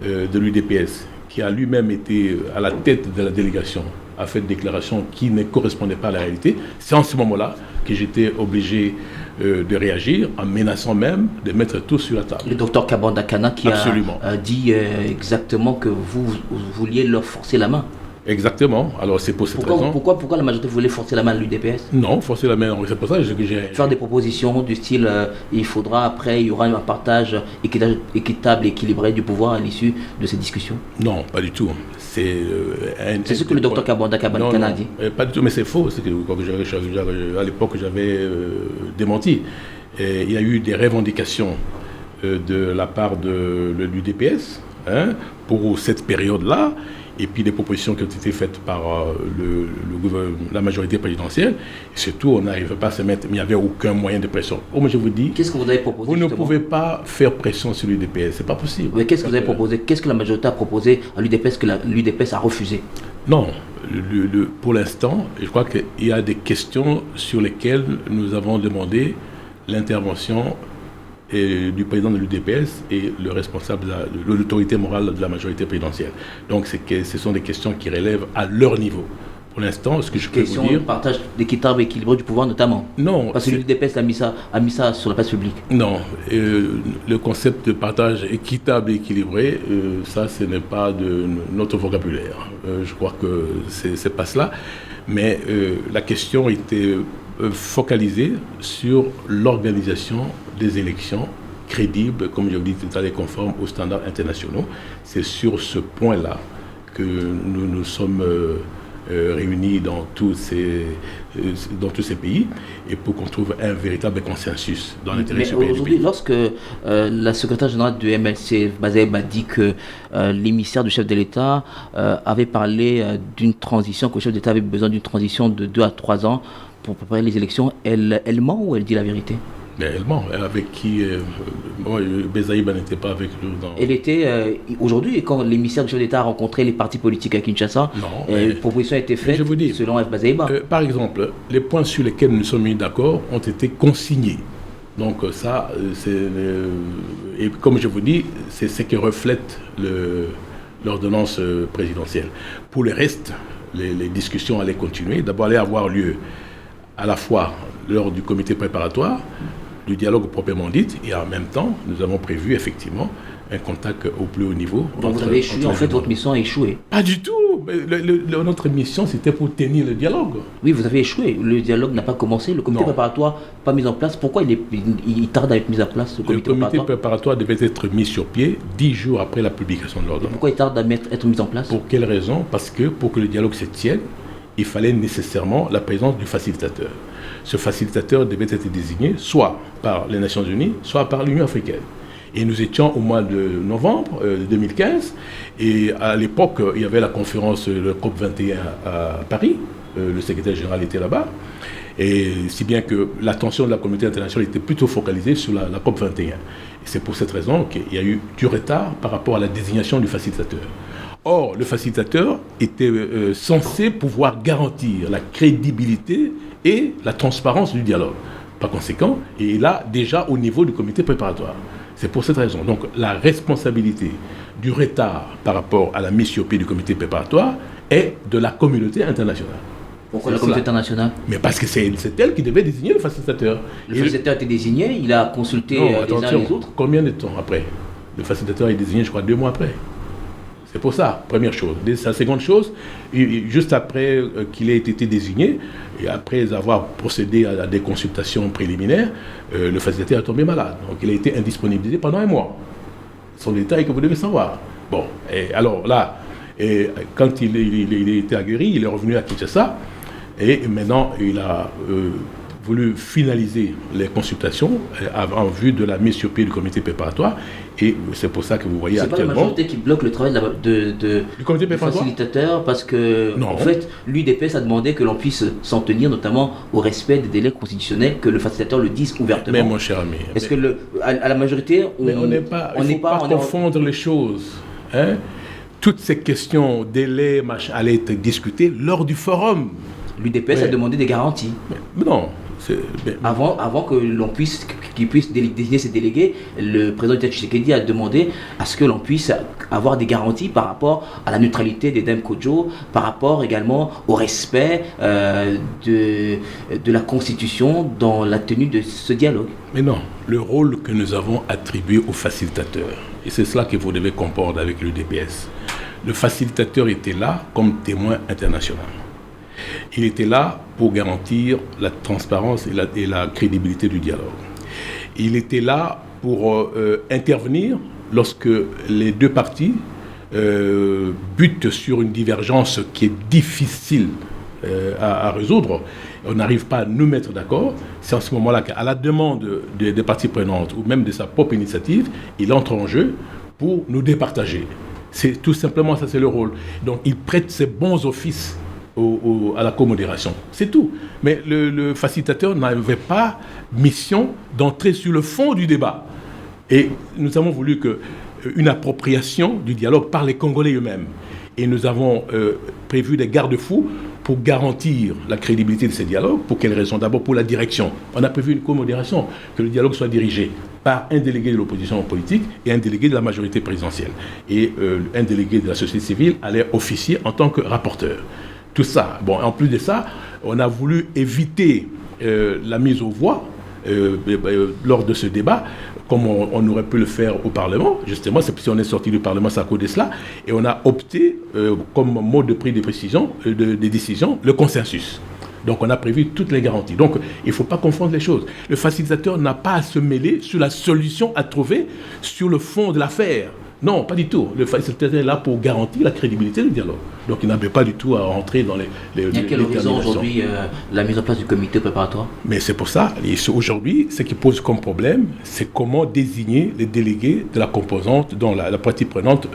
de l'UDPS, qui a lui-même été à la tête de la délégation, a fait une déclaration qui ne correspondait pas à la réalité, c'est en ce moment-là que j'étais obligé de réagir, en menaçant même de mettre tout sur la table.
Le docteur Kabanda Kana qui a dit exactement que vous vouliez leur forcer la main.
Exactement. Alors c'est pour cette raison.
Pourquoi la majorité voulait forcer la main à l'UDPS ?
Non, forcer la main, c'est pour ça que j'ai...
Faire des propositions du style il faudra après, il y aura un partage équitable et équilibré du pouvoir à l'issue de ces discussions.
Non, pas du tout. C'est
ce que le docteur Kabanda Kana a dit.
Pas du tout, mais c'est faux. C'est que, à l'époque, j'avais démenti. Et il y a eu des revendications de la part de l'UDPS pour cette période-là. Et puis des propositions qui ont été faites par la majorité présidentielle. Et surtout, on n'arrivait pas à se mettre, mais il n'y avait aucun moyen de pression. Moi, je vous dis,
qu'est-ce que vous avez proposé ?
Vous ne pouvez pas faire pression sur l'UDPS, c'est pas possible.
Mais qu'est-ce que vous avez proposé ? Qu'est-ce que la majorité a proposé à l'UDPS que l'UDPS a refusé ?
Non, pour l'instant, je crois qu'il y a des questions sur lesquelles nous avons demandé l'intervention du président de l'UDPS et le responsable de l'autorité morale de la majorité présidentielle. Donc ce sont des questions qui relèvent à leur niveau. Pour l'instant, ce que je peux vous dire...
Question de partage d'équitable et équilibré du pouvoir notamment.
Non.
Parce que l'UDPS a mis ça sur la place publique.
Non. Le concept de partage équitable et équilibré, ça, ce n'est pas de notre vocabulaire. Je crois que c'est pas cela. Mais la question était focalisée sur l'organisation des élections crédibles, comme je vous dis tout à l'heure, conformes aux standards internationaux. C'est sur ce point-là que nous nous sommes réunis dans tous ces pays et pour qu'on trouve un véritable consensus dans l'intérêt supérieur du pays.
Aujourd'hui, lorsque la secrétaire générale du MLC, Bazaïb, a dit que l'émissaire du chef de l'État avait parlé d'une transition, que le chef d'État avait besoin d'une transition de 2 à 3 ans pour préparer les élections, elle ment ou elle dit la vérité ?
Mais elle ment. Avec qui Bezaïba n'était pas avec nous dans...
Elle était aujourd'hui, quand l'émissaire du chef d'État a rencontré les partis politiques à Kinshasa, une proposition a été faite selon F. Bazaïba.
Par exemple, les points sur lesquels nous sommes mis d'accord ont été consignés. Donc ça, et comme je vous dis, c'est ce qui reflète l'ordonnance présidentielle. Pour le reste, les discussions allaient continuer. D'abord, allaient avoir lieu à la fois lors du comité préparatoire, du dialogue proprement dit, et en même temps, nous avons prévu effectivement un contact au plus haut niveau.
Donc vous avez échoué, en fait, votre mission a échoué.
Pas du tout, notre mission, c'était pour tenir le dialogue.
Oui, vous avez échoué. Le dialogue n'a pas commencé. Le comité préparatoire pas mis en place. Pourquoi il tarde à être mis en place,
le comité préparatoire devait être mis sur pied 10 jours après la publication de l'ordonnance.
Pourquoi il tarde à être mis en place?
Pour quelle raison? Parce que pour que le dialogue se tienne, il fallait nécessairement la présence du facilitateur. Ce facilitateur devait être désigné soit par les Nations Unies, soit par l'Union africaine. Et nous étions au mois de novembre 2015, et à l'époque, il y avait la conférence, le COP 21 à Paris, le secrétaire général était là-bas, et si bien que l'attention de la communauté internationale était plutôt focalisée sur la COP 21. Et c'est pour cette raison qu'il y a eu du retard par rapport à la désignation du facilitateur. Or, le facilitateur était censé pouvoir garantir la crédibilité et la transparence du dialogue. Par conséquent, il est là déjà au niveau du comité préparatoire. C'est pour cette raison. Donc, la responsabilité du retard par rapport à la mise sur pied du comité préparatoire est de la communauté internationale.
Pourquoi la communauté internationale?
Mais parce que c'est elle qui devait désigner le facilitateur.
Le facilitateur a été désigné, il a consulté les uns et les autres.
Combien de temps après? Le facilitateur est désigné, je crois, 2 mois après. C'est pour ça, première chose. La seconde chose, juste après qu'il ait été désigné, et après avoir procédé à des consultations préliminaires, le facilitateur est tombé malade. Donc il a été indisponibilisé pendant 1 mois. Ce sont des détails que vous devez savoir. Bon, et alors là, quand il était aguerri, il est revenu à Kinshasa, et maintenant il a voulu finaliser les consultations en vue de la mise sur pied du comité préparatoire, et c'est pour ça que vous voyez actuellement...
C'est pas la majorité qui bloque le travail
du comité préparatoire,
facilitateur, parce que en fait l'UDPS a demandé que l'on puisse s'en tenir notamment au respect des délais constitutionnels, que le facilitateur le dise ouvertement.
Mais mon cher ami...
Est-ce que à la majorité,
on n'est pas... Il ne faut pas confondre les choses. Hein? Toutes ces questions, délais, machin, allaient être discutées lors du forum.
L'UDPS a demandé des garanties.
Mais non.
Avant que l'on puisse désigner ses délégués, le président Tshisekedi a demandé à ce que l'on puisse avoir des garanties par rapport à la neutralité des Deme Kodjo, par rapport également au respect de la Constitution dans la tenue de ce dialogue.
Mais non, le rôle que nous avons attribué au facilitateur, et c'est cela que vous devez comprendre avec l'UDPS, le facilitateur était là comme témoin international. Il était là pour garantir la transparence et la crédibilité du dialogue. Il était là pour intervenir lorsque les deux parties butent sur une divergence qui est difficile à résoudre. On n'arrive pas à nous mettre d'accord. C'est en ce moment-là qu'à la demande des parties prenantes ou même de sa propre initiative, il entre en jeu pour nous départager. C'est tout simplement ça, c'est le rôle. Donc il prête ses bons offices à la comodération. C'est tout. Mais le facilitateur n'avait pas mission d'entrer sur le fond du débat. Et nous avons voulu une appropriation du dialogue par les Congolais eux-mêmes. Et nous avons prévu des garde-fous pour garantir la crédibilité de ces dialogues. Pour quelles raisons? D'abord pour la direction. On a prévu une comodération, que le dialogue soit dirigé par un délégué de l'opposition politique et un délégué de la majorité présidentielle. Et un délégué de la société civile allait officier en tant que rapporteur. Tout ça. Bon, en plus de ça, on a voulu éviter la mise aux voix lors de ce débat, comme on aurait pu le faire au Parlement. Justement, c'est si on est sorti du Parlement, c'est à cause de cela. Et on a opté, comme mode de prise de décision, le consensus. Donc on a prévu toutes les garanties. Donc il ne faut pas confondre les choses. Le facilitateur n'a pas à se mêler sur la solution à trouver sur le fond de l'affaire. Non, pas du tout. Le facilitateur est là pour garantir la crédibilité du dialogue. Donc il n'avait pas du tout à rentrer dans les
il y a quel horizon aujourd'hui la mise en place du comité préparatoire? Mais
c'est pour ça, aujourd'hui, ce qui pose comme problème, c'est comment désigner les délégués de la composante dont la partie prenante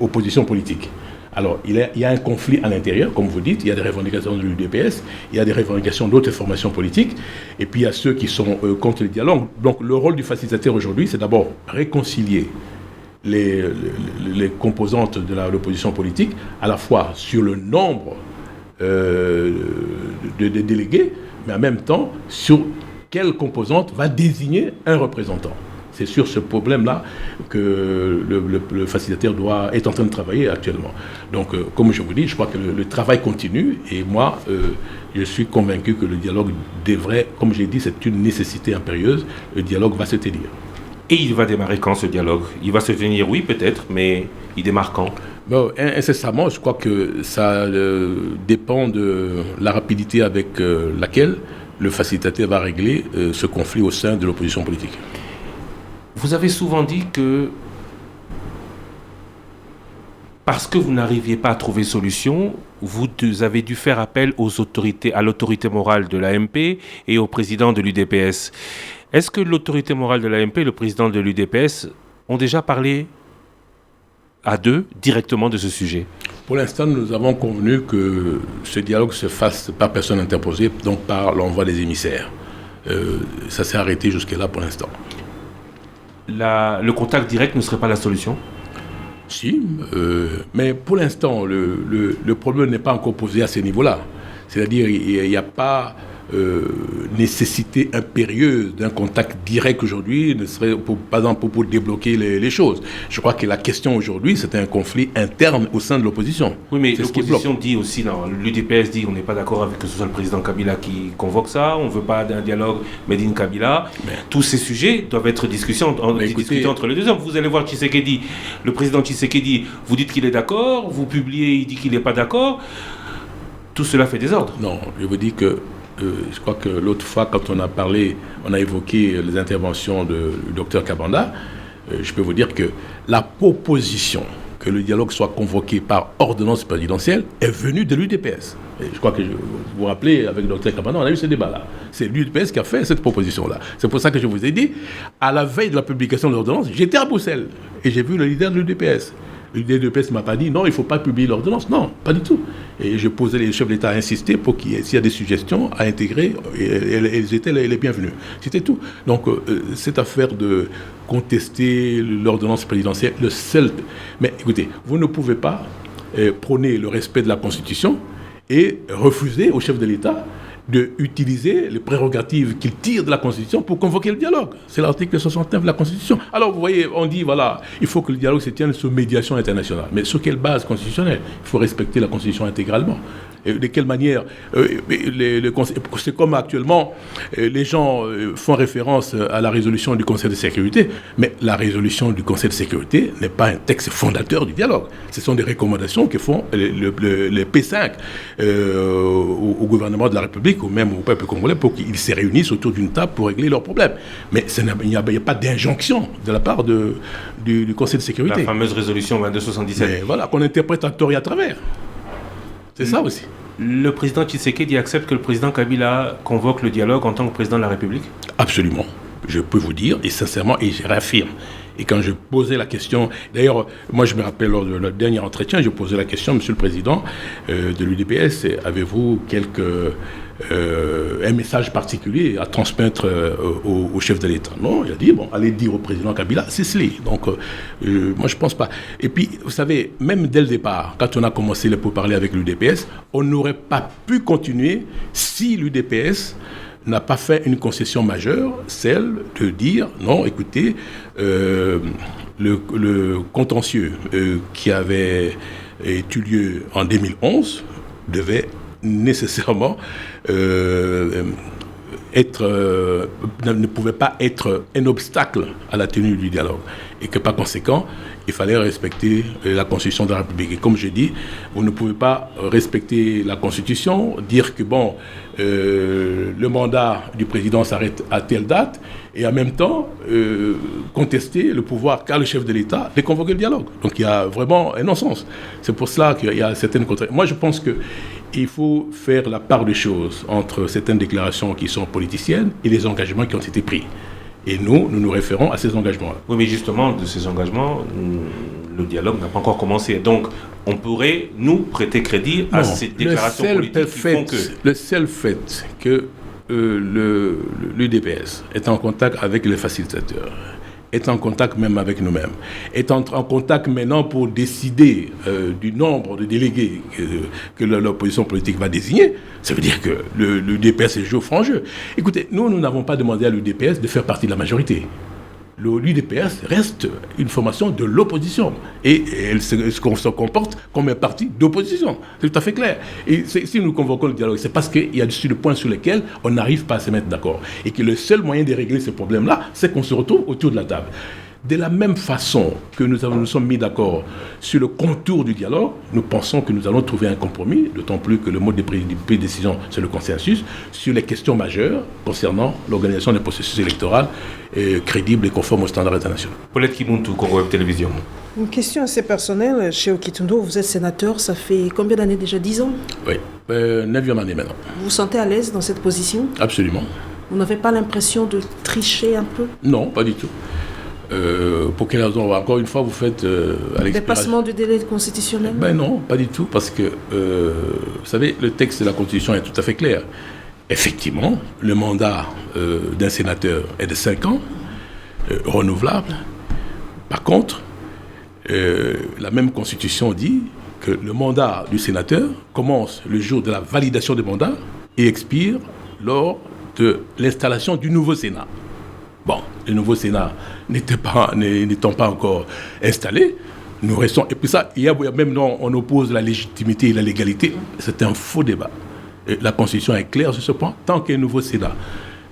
opposition politique. Alors, il y a un conflit à l'intérieur, comme vous dites, il y a des revendications de l'UDPS, il y a des revendications d'autres formations politiques, et puis il y a ceux qui sont contre le dialogue. Donc le rôle du facilitateur aujourd'hui, c'est d'abord réconcilier les composantes de l'opposition politique, à la fois sur le nombre de délégués, mais en même temps sur quelle composante va désigner un représentant. C'est sur ce problème-là que le facilitateur est en train de travailler actuellement. Donc, comme je vous dis, je crois que le travail continue, et moi, je suis convaincu que le dialogue devrait, comme j'ai dit, c'est une nécessité impérieuse, le dialogue va se tenir.
Et il va démarrer quand ce dialogue? Il va se tenir, oui, peut-être, mais il démarre quand?
Bon, incessamment, je crois que ça dépend de la rapidité avec laquelle le facilitateur va régler ce conflit au sein de l'opposition politique.
Vous avez souvent dit que parce que vous n'arriviez pas à trouver solution, vous avez dû faire appel aux autorités, à l'autorité morale de l'AMP et au président de l'UDPS. Est-ce que l'autorité morale de l'AMP et le président de l'UDPS ont déjà parlé à deux directement de ce sujet?
Pour l'instant, nous avons convenu que ce dialogue se fasse par personne interposée, donc par l'envoi des émissaires. Ça s'est arrêté jusque-là pour l'instant.
Le contact direct ne serait pas la solution?
Si, mais pour l'instant, le problème n'est pas encore posé à ce niveau-là. C'est-à-dire qu'il n'y a pas nécessité impérieuse d'un contact direct aujourd'hui, ne serait par exemple pour débloquer les choses. Je crois que la question aujourd'hui, c'est un conflit interne au sein de l'opposition.
Oui, mais l'opposition dit aussi, non, l'UDPS dit on n'est pas d'accord avec que ce soit le président Kabila qui convoque ça, on ne veut pas d'un dialogue Made in Kabila. Tous ces sujets doivent être discutés entre les deux hommes. Vous allez voir Tshisekedi, le président Tshisekedi, vous dites qu'il est d'accord, vous publiez, il dit qu'il n'est pas d'accord. Tout cela fait désordre.
Non, je vous dis que je crois que l'autre fois, quand on a évoqué les interventions du docteur Kabanda, je peux vous dire que la proposition que le dialogue soit convoqué par ordonnance présidentielle est venue de l'UDPS. Et je crois que vous vous rappelez, avec le docteur Kabanda, on a eu ce débat-là. C'est l'UDPS qui a fait cette proposition-là. C'est pour ça que je vous ai dit, à la veille de la publication de l'ordonnance, j'étais à Bruxelles et j'ai vu le leader de l'UDPS. L'UDPS ne m'a pas dit non, il ne faut pas publier l'ordonnance. Non, pas du tout. Et je posais les chefs d'État à insister pour s'il y a des suggestions à intégrer, elles étaient les bienvenues. C'était tout. Donc, cette affaire de contester l'ordonnance présidentielle, mais écoutez, vous ne pouvez pas prôner le respect de la Constitution et refuser au chef de l'État d'utiliser les prérogatives qu'il tire de la Constitution pour convoquer le dialogue. C'est l'article 69 de la Constitution. Alors, vous voyez, on dit, voilà, il faut que le dialogue se tienne sur médiation internationale. Mais sur quelle base constitutionnelle? Il faut respecter la Constitution intégralement. Et de quelle manière c'est comme actuellement, les gens font référence à la résolution du Conseil de sécurité, mais la résolution du Conseil de sécurité n'est pas un texte fondateur du dialogue. Ce sont des recommandations que font les P5 au gouvernement de la République ou même au peuple congolais pour qu'ils se réunissent autour d'une table pour régler leurs problèmes. Mais il n'y a pas d'injonction de la part du Conseil de sécurité.
La fameuse résolution 2277.
Mais voilà, qu'on interprète à tort et à travers. C'est ça aussi.
Le président Tshisekedi accepte que le président Kabila convoque le dialogue en tant que président de la République? Absolument.
Je peux vous dire, et sincèrement, et je réaffirme. Et quand je posais la question, d'ailleurs, moi je me rappelle lors de notre dernier entretien, je posais la question, Monsieur le Président de l'UDPS, avez-vous un message particulier à transmettre au chef de l'État? Non, il a dit, bon, allez dire au président Kabila, c'est cela. Donc, moi je pense pas. Et puis, vous savez, même dès le départ, quand on a commencé les pourparlers avec l'UDPS, on n'aurait pas pu continuer si l'UDPS n'a pas fait une concession majeure, celle de dire, non, écoutez, le contentieux qui avait eu lieu en 2011 devait nécessairement ne pouvait pas être un obstacle à la tenue du dialogue. Et que par conséquent, il fallait respecter la Constitution de la République. Et comme je dis, vous ne pouvez pas respecter la Constitution, dire que bon, le mandat du président s'arrête à telle date, et en même temps contester le pouvoir qu'a le chef de l'État de convoquer le dialogue. Donc il y a vraiment un non-sens. C'est pour cela qu'il y a certaines contradictions. Moi je pense qu'il faut faire la part des choses entre certaines déclarations qui sont politiciennes et les engagements qui ont été pris. Et nous nous référons à ces engagements-là.
Oui, mais justement, de ces engagements, le dialogue n'a pas encore commencé. Donc, on pourrait nous prêter crédit à ces déclarations politiques qui font que...
Le seul fait que l'UDPS est en contact avec les facilitateurs, est en contact même avec nous-mêmes, est en contact maintenant pour décider du nombre de délégués que l'opposition politique va désigner, ça veut dire que l'UDPS joue au franc jeu. Écoutez, nous n'avons pas demandé à l'UDPS de faire partie de la majorité. l'UDPS reste une formation de l'opposition. Et elle se comporte comme un parti d'opposition. C'est tout à fait clair. Et si nous convoquons le dialogue, c'est parce qu'il y a des points sur lesquels on n'arrive pas à se mettre d'accord. Et que le seul moyen de régler ce problème-là, c'est qu'on se retrouve autour de la table. De la même façon que nous sommes mis d'accord sur le contour du dialogue, nous pensons que nous allons trouver un compromis, d'autant plus que le mode de prise de décision, c'est le consensus, sur les questions majeures concernant l'organisation des processus électoraux crédibles et conformes aux standards internationaux.
Paulette Kimuntu, Congo Web Télévision.
Une question assez personnelle. Chez Kitundu, vous êtes sénateur, ça fait combien d'années déjà? 10 ans?
Oui, 9e année maintenant.
Vous vous sentez à l'aise dans cette position?
Absolument.
Vous n'avez pas l'impression de tricher un peu?
Non, pas du tout. Pour quelle raison? Encore une fois, vous faites à l'expiration...
Dépassement du délai constitutionnel?
Ben non, pas du tout, parce que, vous savez, le texte de la Constitution est tout à fait clair. Effectivement, le mandat d'un sénateur est de 5 ans, renouvelable. Par contre, la même Constitution dit que le mandat du sénateur commence le jour de la validation du mandat et expire lors de l'installation du nouveau Sénat. Bon, le nouveau Sénat n'étant pas encore installé, nous restons... Et puis ça, même non, on oppose la légitimité et la légalité, c'est un faux débat. Et la Constitution est claire sur ce point. Tant qu'un nouveau Sénat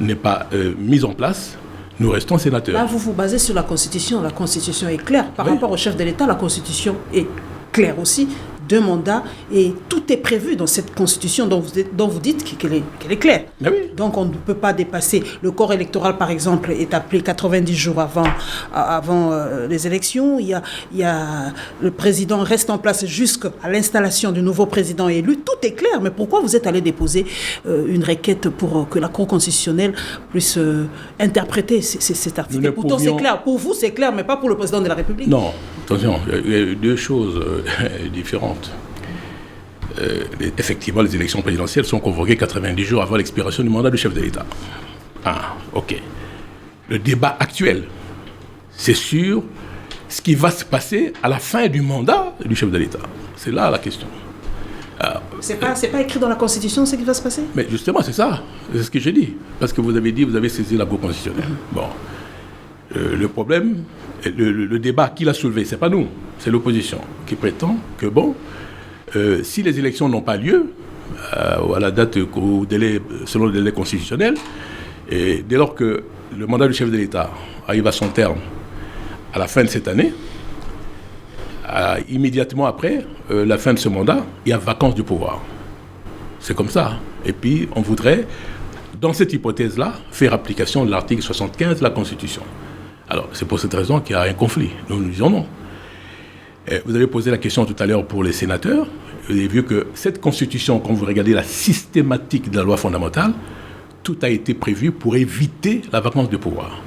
n'est pas mis en place, nous restons sénateurs.
Là, vous vous basez sur la Constitution. La Constitution est claire. Par rapport au chef de l'État, la Constitution est claire aussi. 2 mandats et tout est prévu dans cette Constitution dont vous dites qu'elle est claire.
Mais oui.
Donc on ne peut pas dépasser. Le corps électoral, par exemple, est appelé 90 jours avant les élections. Il y a le président reste en place jusqu'à l'installation du nouveau président élu. Tout est clair. Mais pourquoi vous êtes allé déposer une requête pour que la Cour constitutionnelle puisse interpréter cet article? Et pourtant, c'est clair. Pour vous, c'est clair, mais pas pour le président de la République.
Non, attention, il y a 2 choses différentes. Effectivement, les élections présidentielles sont convoquées 90 jours avant l'expiration du mandat du chef de l'État. Ah, ok. Le débat actuel, c'est sur ce qui va se passer à la fin du mandat du chef de l'État. C'est là la question.
C'est pas écrit dans la Constitution ce qui va se passer?
Mais justement, c'est ça. C'est ce que j'ai dit. Parce que vous avez dit, vous avez saisi la Cour constitutionnelle. Bon. Le problème, le débat qui l'a soulevé, c'est pas nous, c'est l'opposition qui prétend que si les élections n'ont pas lieu à la date selon le délai constitutionnel, et dès lors que le mandat du chef de l'État arrive à son terme à la fin de cette année, immédiatement après la fin de ce mandat, il y a vacance du pouvoir. C'est comme ça. Et puis on voudrait, dans cette hypothèse-là, faire application de l'article 75 de la Constitution. Alors, c'est pour cette raison qu'il y a un conflit. Nous disons non. Vous avez posé la question tout à l'heure pour les sénateurs. Vous avez vu que cette Constitution, quand vous regardez la systématique de la loi fondamentale, tout a été prévu pour éviter la vacance de pouvoir.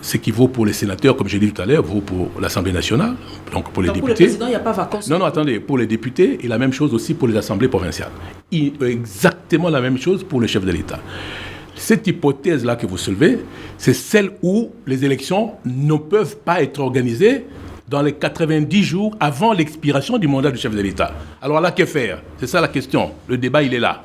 Ce qui vaut pour les sénateurs, comme j'ai dit tout à l'heure, vaut pour l'Assemblée nationale, donc pour les députés. Pour le
président, il n'y a pas vacance.
Non, attendez, pour les députés, et la même chose aussi pour les assemblées provinciales. Exactement la même chose pour le chef de l'État. Cette hypothèse-là que vous soulevez, c'est celle où les élections ne peuvent pas être organisées dans les 90 jours avant l'expiration du mandat du chef de l'État. Alors là, que faire? C'est ça la question. Le débat, il est là.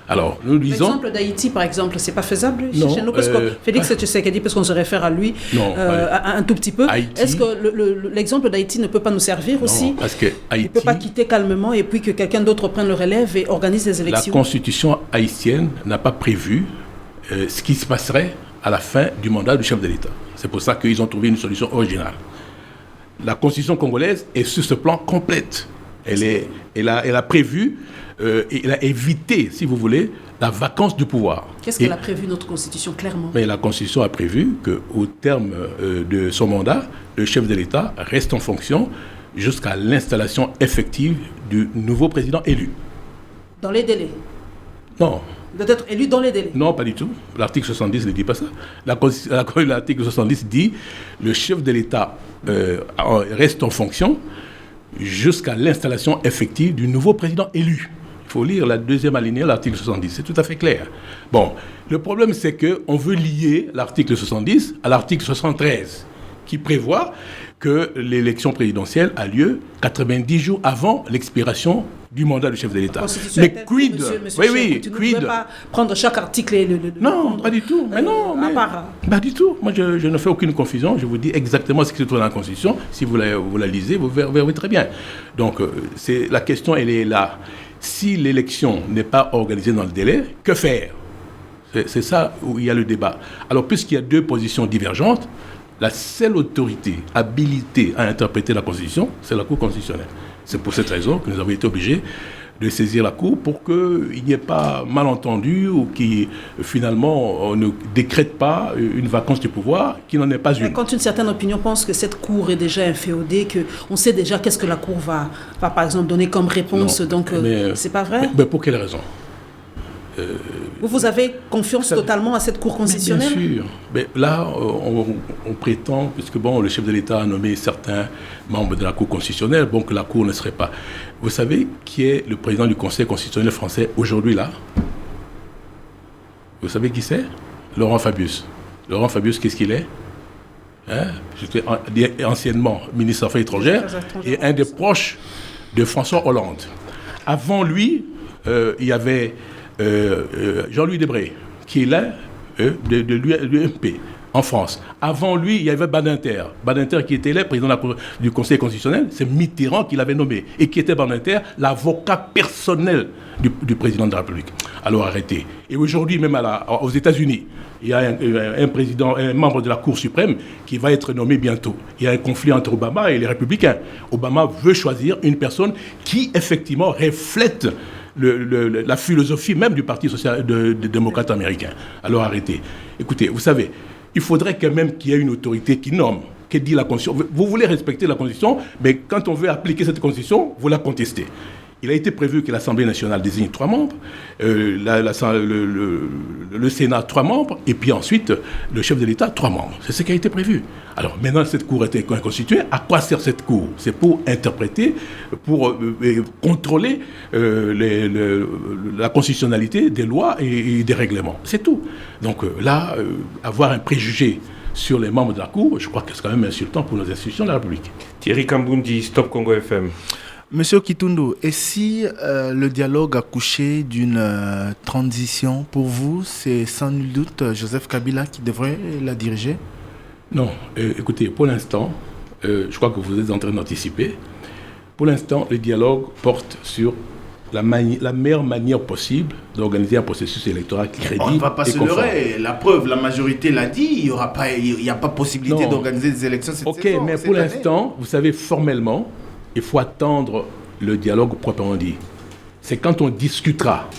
Alors, nous disons...
L'exemple d'Haïti, par exemple, c'est pas faisable
non,
chez nous? Parce que Félix Tshisekedi, parce qu'on se réfère à lui un tout petit peu.
Haïti,
est-ce que l'exemple d'Haïti ne peut pas nous servir aussi?
Parce que Haïti...
Il ne peut pas quitter calmement et puis que quelqu'un d'autre prenne le relève et organise les élections?
La Constitution haïtienne n'a pas prévu ce qui se passerait à la fin du mandat du chef de l'État. C'est pour ça qu'ils ont trouvé une solution originale. La Constitution congolaise est sur ce plan complète. Elle a prévu, elle a évité, si vous voulez, la vacance du pouvoir.
Qu'est-ce qu'elle a prévu, notre Constitution, clairement?
Mais la Constitution a prévu qu'au terme de son mandat, le chef de l'État reste en fonction jusqu'à l'installation effective du nouveau président élu.
Dans les délais?
Non.
D'être élu dans les délais?
Non, pas du tout. L'article 70 ne dit pas ça. L'article 70 dit le chef de l'État reste en fonction jusqu'à l'installation effective du nouveau président élu. Il faut lire la 2e alinéa de l'article 70. C'est tout à fait clair. Bon, le problème, c'est qu'on veut lier l'article 70 à l'article 73, qui prévoit que l'élection présidentielle a lieu 90 jours avant l'expiration du mandat du chef de l'État.
Mais
quid? Oui,
tu ne
quid?
pouvez pas prendre chaque article et le
Non, pas du tout. Mais non, pas du tout. Moi, je ne fais aucune confusion. Je vous dis exactement ce qui se trouve dans la Constitution. Si vous la lisez, vous verrez très bien. Donc, la question, elle est là. Si l'élection n'est pas organisée dans le délai, que faire? C'est ça où il y a le débat. Alors, puisqu'il y a deux positions divergentes, la seule autorité habilitée à interpréter la Constitution, c'est la Cour constitutionnelle. C'est pour cette raison que nous avons été obligés de saisir la Cour pour qu'il n'y ait pas malentendu ou qui, finalement, on ne décrète pas une vacance du pouvoir qui n'en est pas une.
Mais quand une certaine opinion pense que cette Cour est déjà inféodée, qu'on sait déjà qu'est-ce que la Cour va par exemple, donner comme réponse, donc c'est pas vrai?
Mais pour quelle raison?
Vous avez confiance totalement à cette Cour constitutionnelle?
Bien sûr. Mais là, on prétend, puisque le chef de l'État a nommé certains membres de la Cour constitutionnelle, que la Cour ne serait pas. Vous savez qui est le président du Conseil constitutionnel français aujourd'hui là? Vous savez qui c'est? Laurent Fabius. Laurent Fabius, qu'est-ce qu'il est? J'étais anciennement ministre des Affaires étrangères et un des proches de François Hollande. Avant lui, il y avait Jean-Louis Debré, qui est là de l'UMP en France. Avant lui, il y avait Badinter. Badinter qui était là, président du Conseil constitutionnel, c'est Mitterrand qui l'avait nommé. Et qui était Badinter, l'avocat personnel du président de la République. Alors arrêtez. Et aujourd'hui, même aux États-Unis, il y a un membre de la Cour suprême qui va être nommé bientôt. Il y a un conflit entre Obama et les républicains. Obama veut choisir une personne qui, effectivement, reflète la philosophie même du Parti démocrate américain. Alors arrêtez. Écoutez, vous savez, il faudrait quand même qu'il y ait une autorité qui nomme, qui dit la Constitution. Vous voulez respecter la Constitution, mais quand on veut appliquer cette Constitution, vous la contestez. Il a été prévu que l'Assemblée nationale désigne 3 membres, le Sénat 3 membres, et puis ensuite le chef de l'État 3 membres. C'est ce qui a été prévu. Alors maintenant, cette Cour a été constituée. À quoi sert cette Cour? C'est pour interpréter, pour contrôler la constitutionnalité des lois et des règlements. C'est tout. Donc là, avoir un préjugé sur les membres de la Cour, je crois que c'est quand même insultant pour nos institutions de la République.
Thierry Kambundi, Stop Congo FM.
Monsieur Kitundu, et si le dialogue accouchait d'une transition, pour vous, c'est sans nul doute Joseph Kabila qui devrait la diriger?
Non, écoutez, pour l'instant, je crois que vous êtes en train d'anticiper. Pour l'instant, le dialogue porte sur la meilleure manière possible d'organiser un processus électoral crédible.
On ne va pas se leurrer. La preuve, la majorité l'a dit, il n'y a pas possibilité d'organiser des élections cette saison.
Ok, mais pour l'instant, vous savez, formellement, il faut attendre le dialogue proprement dit. C'est quand on discutera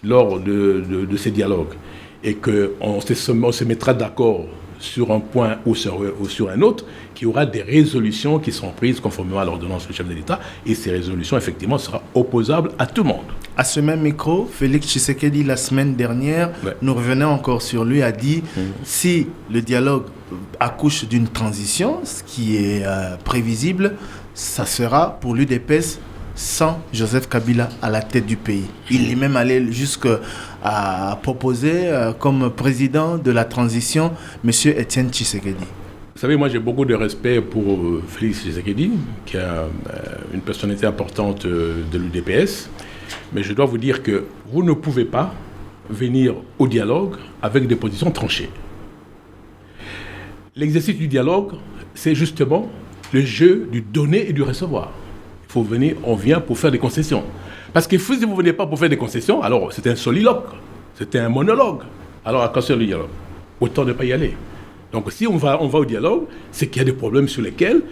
lors de ces dialogues et qu'on se mettra d'accord sur un point ou sur un autre, qu'il y aura des résolutions qui seront prises conformément à l'ordonnance du chef de l'État, et ces résolutions, effectivement, seront opposables à tout le monde.
À ce même micro, Félix Tshisekedi, la semaine dernière, nous revenons encore sur lui, a dit si le dialogue accouche d'une transition, ce qui est prévisible, ça sera pour l'UDPS sans Joseph Kabila à la tête du pays. Il est même allé jusqu'à proposer comme président de la transition M. Étienne Tshisekedi.
Vous savez, moi j'ai beaucoup de respect pour Félix Tshisekedi, qui est une personnalité importante de l'UDPS, mais je dois vous dire que vous ne pouvez pas venir au dialogue avec des positions tranchées. L'exercice du dialogue, c'est justement le jeu du donner et du recevoir. Il faut venir, on vient pour faire des concessions. Parce que si vous ne venez pas pour faire des concessions, alors c'est un soliloque, c'est un monologue. Alors à quoi sert le dialogue? Autant ne pas y aller. Donc si on va au dialogue, c'est qu'il y a des problèmes sur lesquels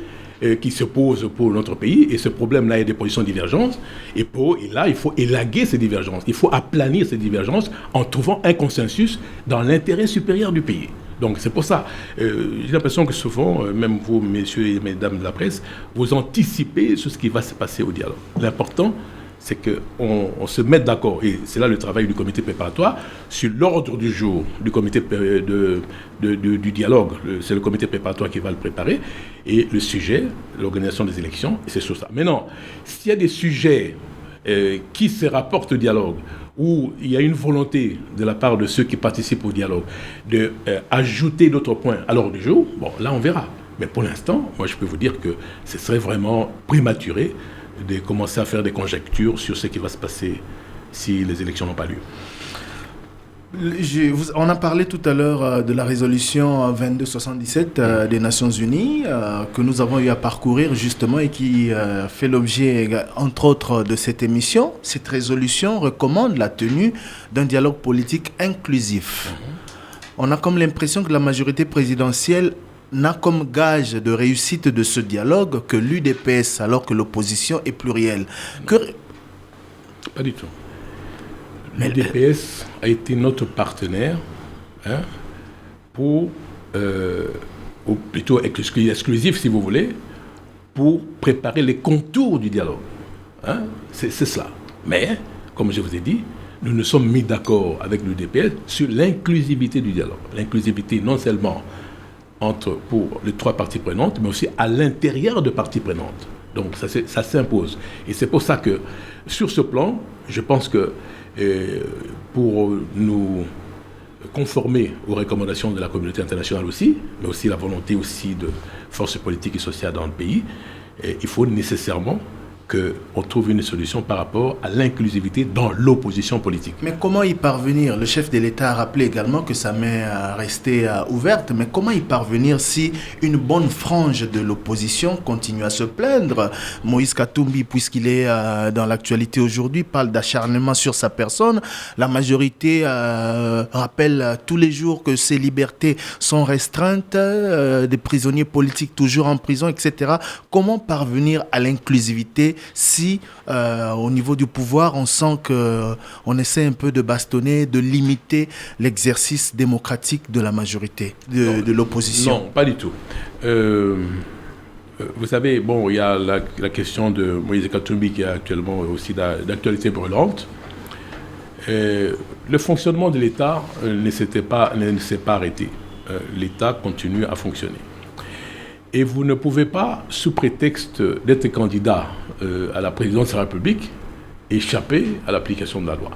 qui se posent pour notre pays, et ce problème-là, il y a des positions divergentes, et là, il faut élaguer ces divergences, il faut aplanir ces divergences en trouvant un consensus dans l'intérêt supérieur du pays. Donc c'est pour ça, j'ai l'impression que souvent, même vous, messieurs et mesdames de la presse, vous anticipez sur ce qui va se passer au dialogue. L'important, c'est qu'on se mette d'accord, et c'est là le travail du comité préparatoire, sur l'ordre du jour du comité du dialogue. C'est le comité préparatoire qui va le préparer, et le sujet, l'organisation des élections, c'est sur ça. Maintenant, s'il y a des sujets qui se rapportent au dialogue, où il y a une volonté de la part de ceux qui participent au dialogue d'ajouter d'autres points à l'ordre du jour, bon, là on verra. Mais pour l'instant, moi je peux vous dire que ce serait vraiment prématuré de commencer à faire des conjectures sur ce qui va se passer si les élections n'ont pas lieu.
On a parlé tout à l'heure de la résolution 2277 des Nations Unies que nous avons eu à parcourir justement et qui fait l'objet entre autres de cette émission. Cette résolution recommande la tenue d'un dialogue politique inclusif. On a comme l'impression que la majorité présidentielle n'a comme gage de réussite de ce dialogue que l'UDPS alors que l'opposition est plurielle.
Pas du tout. L'UDPS a été notre partenaire ou plutôt exclusif si vous voulez, pour préparer les contours du dialogue. C'est cela. Mais, comme je vous ai dit, nous nous sommes mis d'accord avec l'UDPS sur l'inclusivité du dialogue. L'inclusivité non seulement pour les trois parties prenantes, mais aussi à l'intérieur de parties prenantes. Donc ça s'impose. Et c'est pour ça que, sur ce plan, je pense que pour nous conformer aux recommandations de la communauté internationale aussi, mais aussi la volonté aussi de forces politiques et sociales dans le pays, il faut nécessairement qu'on trouve une solution par rapport à l'inclusivité dans l'opposition politique.
Mais comment y parvenir? Le chef de l'État a rappelé également que sa main restait ouverte, mais comment y parvenir si une bonne frange de l'opposition continue à se plaindre? Moïse Katumbi, puisqu'il est dans l'actualité aujourd'hui, parle d'acharnement sur sa personne. La majorité rappelle tous les jours que ses libertés sont restreintes, des prisonniers politiques toujours en prison, etc. Comment parvenir à l'inclusivité si au niveau du pouvoir on sent qu'on essaie un peu de bastonner, de limiter l'exercice démocratique de la majorité, de l'opposition?
Non, pas du tout. Vous savez, bon, il y a la question de Moïse Katumbi qui est actuellement aussi d'actualité brûlante. Le fonctionnement de l'État ne s'est pas arrêté. L'État continue à fonctionner. Et vous ne pouvez pas, sous prétexte d'être candidat à la présidence de la République, échapper à l'application de la loi.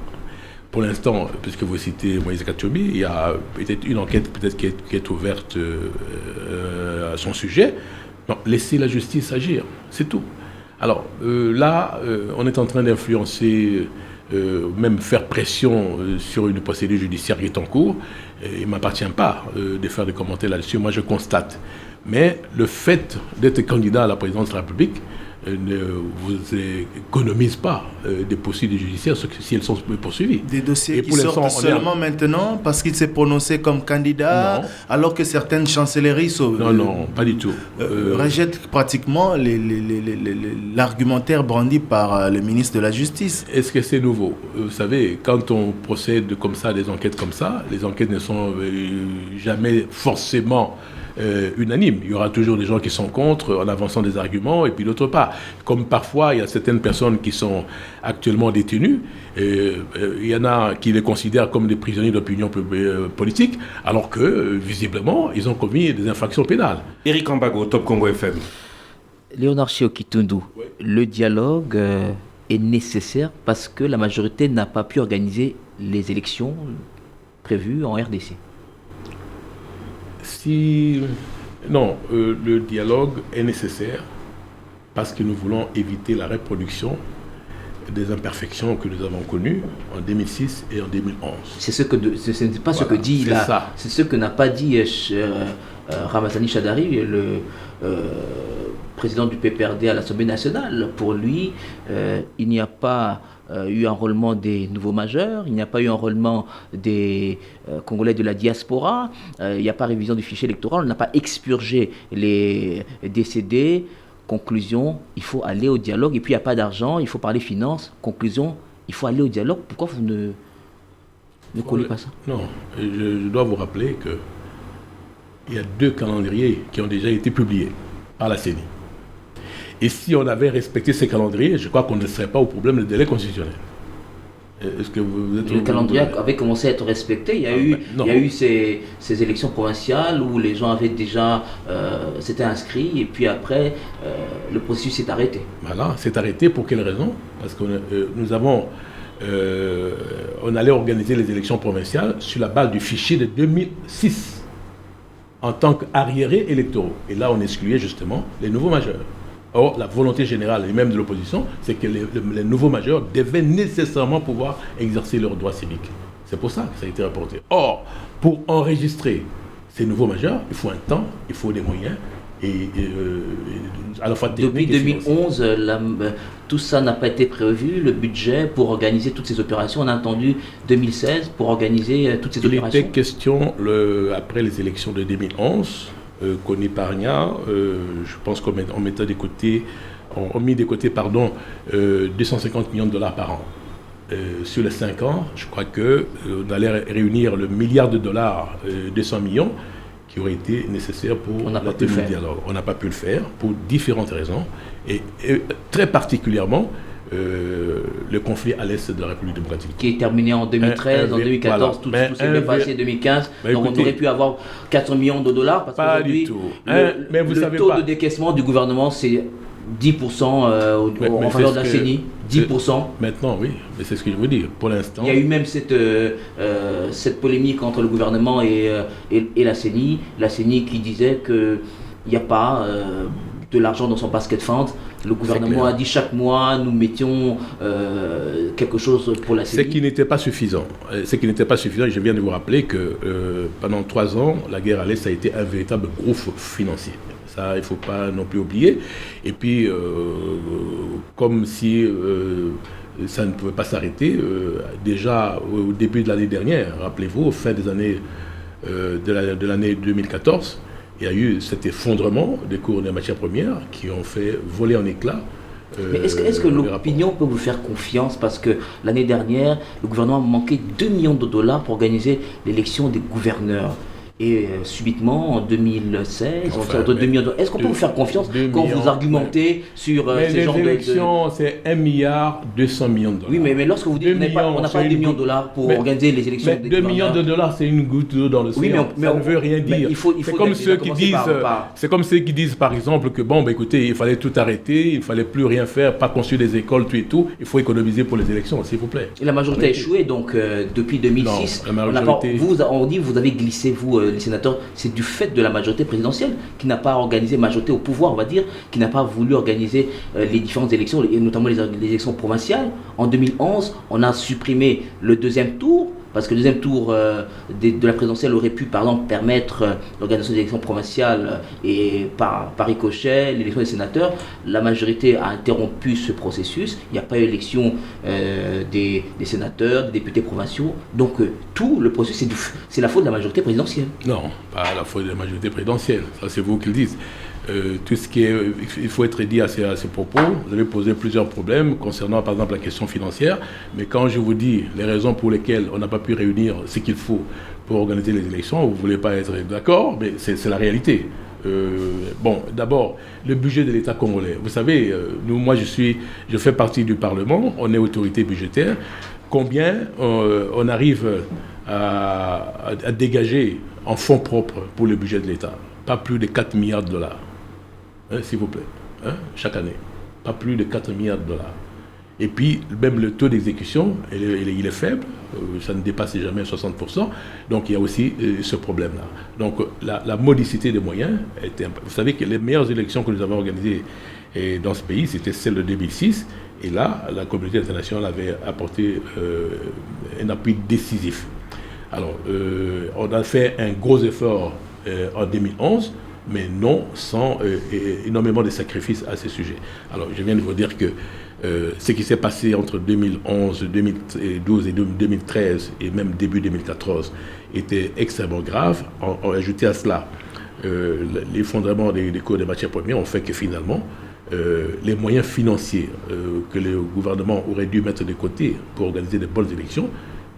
Pour l'instant, puisque vous citez Moïse Katumbi, il y a peut-être une enquête qui est ouverte à son sujet. Non, laissez la justice agir, c'est tout. Alors là, on est en train d'influencer, même faire pression sur une procédure judiciaire qui est en cours. Il ne m'appartient pas de faire des commentaires là-dessus. Moi, je constate. Mais le fait d'être candidat à la présidence de la République ne vous économise pas des poursuites judiciaires si elles sont poursuivies.
Des dossiers qui sortent seulement maintenant parce qu'il s'est prononcé comme candidat, alors que certaines chancelleries
non, pas du tout.
Rejettent pratiquement l'argumentaire brandi par le ministre de la Justice.
Est-ce que c'est nouveau? Vous savez, quand on procède comme ça, des enquêtes comme ça, les enquêtes ne sont jamais forcément unanime. Il y aura toujours des gens qui sont contre en avançant des arguments et puis d'autres pas. Comme parfois, il y a certaines personnes qui sont actuellement détenues. Il y en a qui les considèrent comme des prisonniers d'opinion politique, alors que, visiblement, ils ont commis des infractions pénales.
Éric Ambago, Top Congo FM.
Léonard Chiokitundu, le dialogue est nécessaire parce que la majorité n'a pas pu organiser les élections prévues en RDC.
Non, le dialogue est nécessaire parce que nous voulons éviter la reproduction des imperfections que nous avons connues en 2006 et en 2011.
Ce n'est pas ce que dit là. C'est ce que n'a pas dit Ramazani Chadari, le président du PPRD à l'Assemblée nationale. Pour lui, il n'y a pas eu enrôlement des nouveaux majeurs, il n'y a pas eu enrôlement des Congolais de la diaspora, il n'y a pas révision du fichier électoral, on n'a pas expurgé les décédés. Conclusion, il faut aller au dialogue. Et puis il n'y a pas d'argent, il faut parler finances. Conclusion, il faut aller au dialogue. Pourquoi vous ne collez pas ça?
Non, je dois vous rappeler qu'il y a 2 calendriers qui ont déjà été publiés par la CENI. Et si on avait respecté ces calendriers, je crois qu'on ne serait pas au problème du délai constitutionnel. Est-ce que vous êtes...
Le calendrier avait commencé à être respecté. Il y a eu ces élections provinciales où les gens avaient déjà s'étaient inscrits et puis après le processus s'est arrêté.
Voilà, c'est arrêté pour quelle raison? Parce que on allait organiser les élections provinciales sur la base du fichier de 2006 en tant qu'arriérés électoraux. Et là, on excluait justement les nouveaux majeurs. Or, la volonté générale, et même de l'opposition, c'est que les nouveaux majeurs devaient nécessairement pouvoir exercer leurs droits civiques. C'est pour ça que ça a été rapporté. Or, pour enregistrer ces nouveaux majeurs, il faut un temps, il faut des moyens, à la fois
depuis 2011, tout ça n'a pas été prévu, le budget pour organiser toutes ces opérations. On a attendu 2016 pour organiser toutes ces opérations.
Il était question, après les élections de 2011, qu'on épargna, je pense qu'on mettait de côté, on mis de côté 250 millions de dollars par an. Sur les 5 ans, je crois qu'on allait réunir le milliard de dollars, 200 millions, qui aurait été nécessaire pour la tenue du dialogue. On n'a pas pu le faire pour différentes raisons, et très particulièrement le conflit à l'est de la République démocratique.
Qui est terminé en 2013, en 2014, voilà. Tout s'est bien passé en 2015. Donc on aurait pu avoir 400 millions de dollars, parce qu'aujourd'hui, le taux de décaissement du gouvernement, c'est 10% en faveur de la CENI. 10%.
Maintenant, oui, mais c'est ce que je veux dire. Pour l'instant.
Il y a eu même cette polémique entre le gouvernement et la CENI. La CENI qui disait qu'il n'y a pas de l'argent dans son basket fund. Le gouvernement a dit chaque mois, nous mettions quelque chose pour la CENI.
Ce qui n'était pas suffisant. Je viens de vous rappeler que pendant 3 ans, la guerre à l'Est a été un véritable gouffre financier. Ça, il ne faut pas non plus oublier. Et puis, comme si ça ne pouvait pas s'arrêter, déjà au début de l'année dernière, rappelez-vous, fin des années de l'année 2014, il y a eu cet effondrement des cours des matières premières qui ont fait voler en éclats.
Mais est-ce que l'opinion peut vous faire confiance? Parce que l'année dernière, le gouvernement a manqué 2 millions de dollars pour organiser l'élection des gouverneurs. Et subitement, en 2016, est-ce qu'on peut vous faire confiance quand vous argumentez sur ces genres
d'élections? C'est 1,2 milliard de dollars.
Oui, mais lorsque vous dites qu'on n'a pas 2 millions de dollars pour organiser les élections des
2 millions de dollars, c'est une goutte d'eau dans l'océan. Ça ne veut rien dire. C'est comme ceux qui disent, par exemple, que écoutez, il fallait tout arrêter, il ne fallait plus rien faire, pas construire des écoles, tout et tout. Il faut économiser pour les élections, s'il vous plaît.
Et la majorité a échoué, donc depuis 2006. Non, la majorité... on dit vous avez glissé, vous, les sénateurs, c'est du fait de la majorité présidentielle qui n'a pas organisé, majorité au pouvoir, on va dire, qui n'a pas voulu organiser les différentes élections, et notamment les élections provinciales. En 2011, on a supprimé le 2e tour, parce que le 2e tour de la présidentielle aurait pu, par exemple, permettre l'organisation des élections provinciales et par ricochet, l'élection des sénateurs. La majorité a interrompu ce processus. Il n'y a pas eu élection des sénateurs, des députés provinciaux. Donc tout le processus, c'est la faute de la majorité présidentielle.
Non, pas la faute de la majorité présidentielle. Ça, c'est vous qui le dites. Tout ce qui est, il faut être dit à ces propos. Vous avez posé plusieurs problèmes concernant, par exemple, la question financière. Mais quand je vous dis les raisons pour lesquelles on n'a pas pu réunir ce qu'il faut pour organiser les élections, vous ne voulez pas être d'accord, mais c'est la réalité. D'abord, le budget de l'État congolais. Vous savez, je fais partie du Parlement, on est autorité budgétaire. Combien on arrive à dégager en fonds propres pour le budget de l'État? Pas plus de 4 milliards de dollars. S'il vous plaît, chaque année. Pas plus de 4 milliards de dollars. Et puis, même le taux d'exécution, il est faible, ça ne dépasse jamais 60%. Donc, il y a aussi ce problème-là. Donc, la modicité des moyens était... Vous savez que les meilleures élections que nous avons organisées dans ce pays, c'était celle de 2006. Et là, la communauté internationale avait apporté un appui décisif. Alors, on a fait un gros effort en 2011, mais non sans énormément de sacrifices à ce sujet. Alors, je viens de vous dire que ce qui s'est passé entre 2011, 2012 et 2013 et même début 2014 était extrêmement grave. On a ajouté à cela l'effondrement des cours des matières premières, ont fait que finalement, les moyens financiers que le gouvernement aurait dû mettre de côté pour organiser de bonnes élections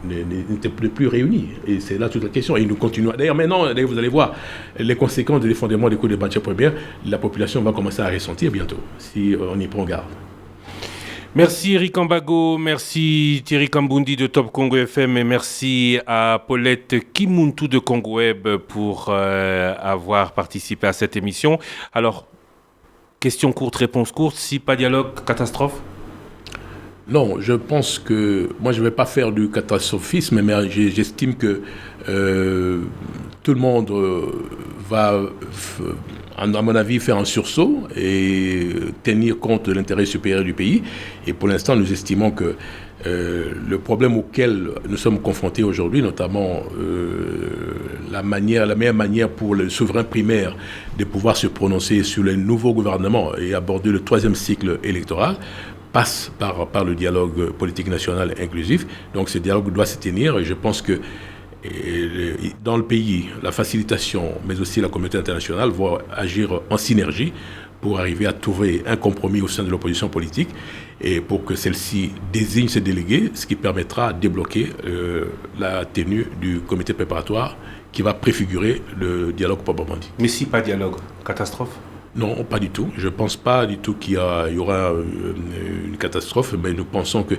n'étaient plus réunis. Et c'est là toute la question. Et nous continuons. D'ailleurs, maintenant, vous allez voir les conséquences de l'effondrement des cours des matières premières. La population va commencer à ressentir bientôt, si on y prend garde.
Merci Eric Ambago, merci Thierry Kambundi de Top Congo FM et merci à Paulette Kimuntu de Congo Web pour avoir participé à cette émission. Alors, question courte, réponse courte. Si pas dialogue, catastrophe?
Non, je pense que... Moi, je ne vais pas faire du catastrophisme, mais j'estime que tout le monde va, à mon avis, faire un sursaut et tenir compte de l'intérêt supérieur du pays. Et pour l'instant, nous estimons que le problème auquel nous sommes confrontés aujourd'hui, notamment la meilleure manière pour le souverain primaire de pouvoir se prononcer sur le nouveau gouvernement et aborder le 3e cycle électoral, passe par le dialogue politique national inclusif. Donc ce dialogue doit se tenir et je pense que dans le pays, la facilitation, mais aussi la communauté internationale vont agir en synergie pour arriver à trouver un compromis au sein de l'opposition politique et pour que celle-ci désigne ses délégués, ce qui permettra de débloquer la tenue du comité préparatoire qui va préfigurer le dialogue proprement dit.
Mais si pas dialogue, catastrophe ?
Non, pas du tout. Je ne pense pas du tout qu'il y aura une catastrophe, mais nous pensons que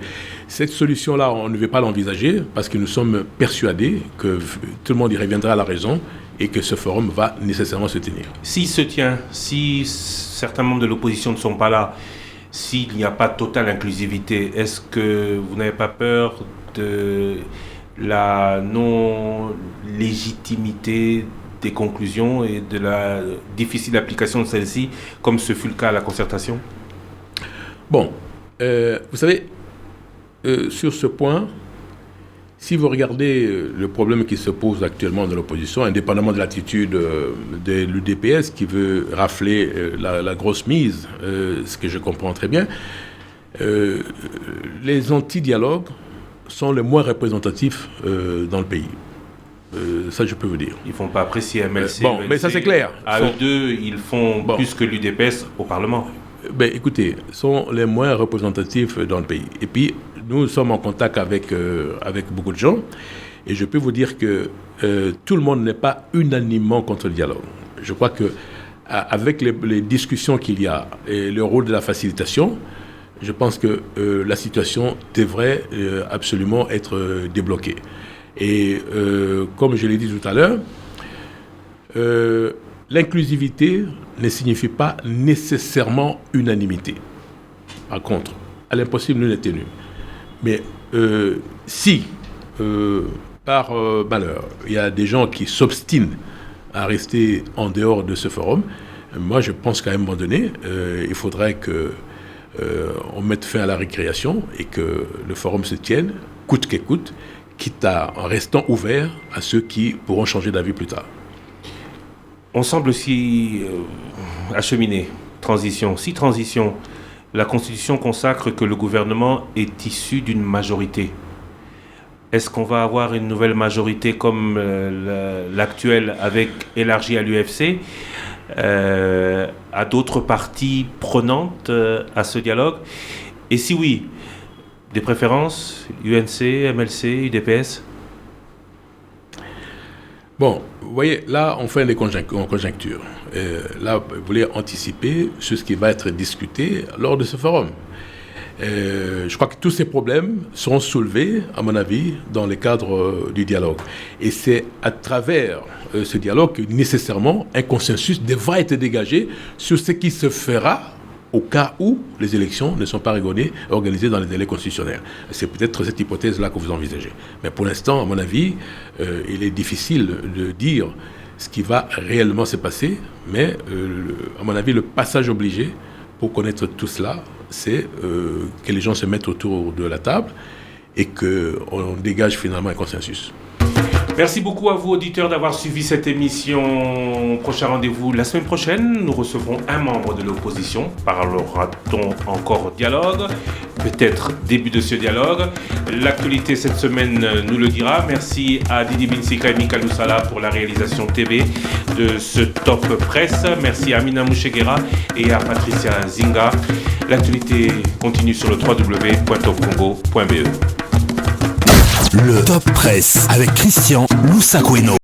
cette solution-là, on ne veut pas l'envisager parce que nous sommes persuadés que tout le monde y reviendra à la raison et que ce forum va nécessairement se tenir.
S'il se tient, si certains membres de l'opposition ne sont pas là, s'il n'y a pas totale inclusivité, est-ce que vous n'avez pas peur de la non-légitimité des conclusions et de la difficile application de celle-ci, comme ce fut le cas à la concertation?
Bon, vous savez, sur ce point, si vous regardez le problème qui se pose actuellement dans l'opposition, indépendamment de l'attitude de l'UDPS qui veut rafler la grosse mise, ce que je comprends très bien, les anti-dialogues sont les moins représentatifs dans le pays. Ça, je peux vous dire.
Ils ne font pas apprécier MLC.
Bon, mais ça, c'est clair.
À eux deux, ils font plus que l'UDPS au Parlement.
Ben, écoutez, sont les moins représentatifs dans le pays. Et puis, nous sommes en contact avec beaucoup de gens. Et je peux vous dire que tout le monde n'est pas unanimement contre le dialogue. Je crois que avec les discussions qu'il y a et le rôle de la facilitation, je pense que la situation devrait absolument être débloquée. Et comme je l'ai dit tout à l'heure, l'inclusivité ne signifie pas nécessairement unanimité. Par contre, à l'impossible, nul n'est tenu. Mais si, par malheur, il y a des gens qui s'obstinent à rester en dehors de ce forum, moi je pense qu'à un moment donné, il faudrait qu'on mette fin à la récréation et que le forum se tienne, coûte que coûte, quitte en restant ouvert à ceux qui pourront changer d'avis plus tard.
On semble aussi acheminer. Transition. Si transition, la Constitution consacre que le gouvernement est issu d'une majorité. Est-ce qu'on va avoir une nouvelle majorité comme l'actuelle avec élargie à l'UFC, à d'autres parties prenantes à ce dialogue? Et si oui, des préférences, UNC, MLC, UDPS? Bon,
vous voyez, là, on fait des conjonctures. Là, vous voulez anticiper sur ce qui va être discuté lors de ce forum. Je crois que tous ces problèmes seront soulevés, à mon avis, dans le cadre du dialogue. Et c'est à travers ce dialogue que, nécessairement, un consensus devra être dégagé sur ce qui se fera au cas où les élections ne sont pas organisées dans les délais constitutionnels. C'est peut-être cette hypothèse-là que vous envisagez. Mais pour l'instant, à mon avis, il est difficile de dire ce qui va réellement se passer. Mais, à mon avis, le passage obligé pour connaître tout cela, c'est que les gens se mettent autour de la table et qu'on dégage finalement un consensus.
Merci beaucoup à vous, auditeurs, d'avoir suivi cette émission. Prochain rendez-vous la semaine prochaine. Nous recevrons un membre de l'opposition. Parlera-t-on encore dialogue? Peut-être début de ce dialogue. L'actualité cette semaine nous le dira. Merci à Didi Binsika et Mika Loussala pour la réalisation TV de ce Top Presse. Merci à Amina Moucheguera et à Patricia Zinga. L'actualité continue sur le www.topcongo.be.
Le Top Presse avec Christian Loussakweno.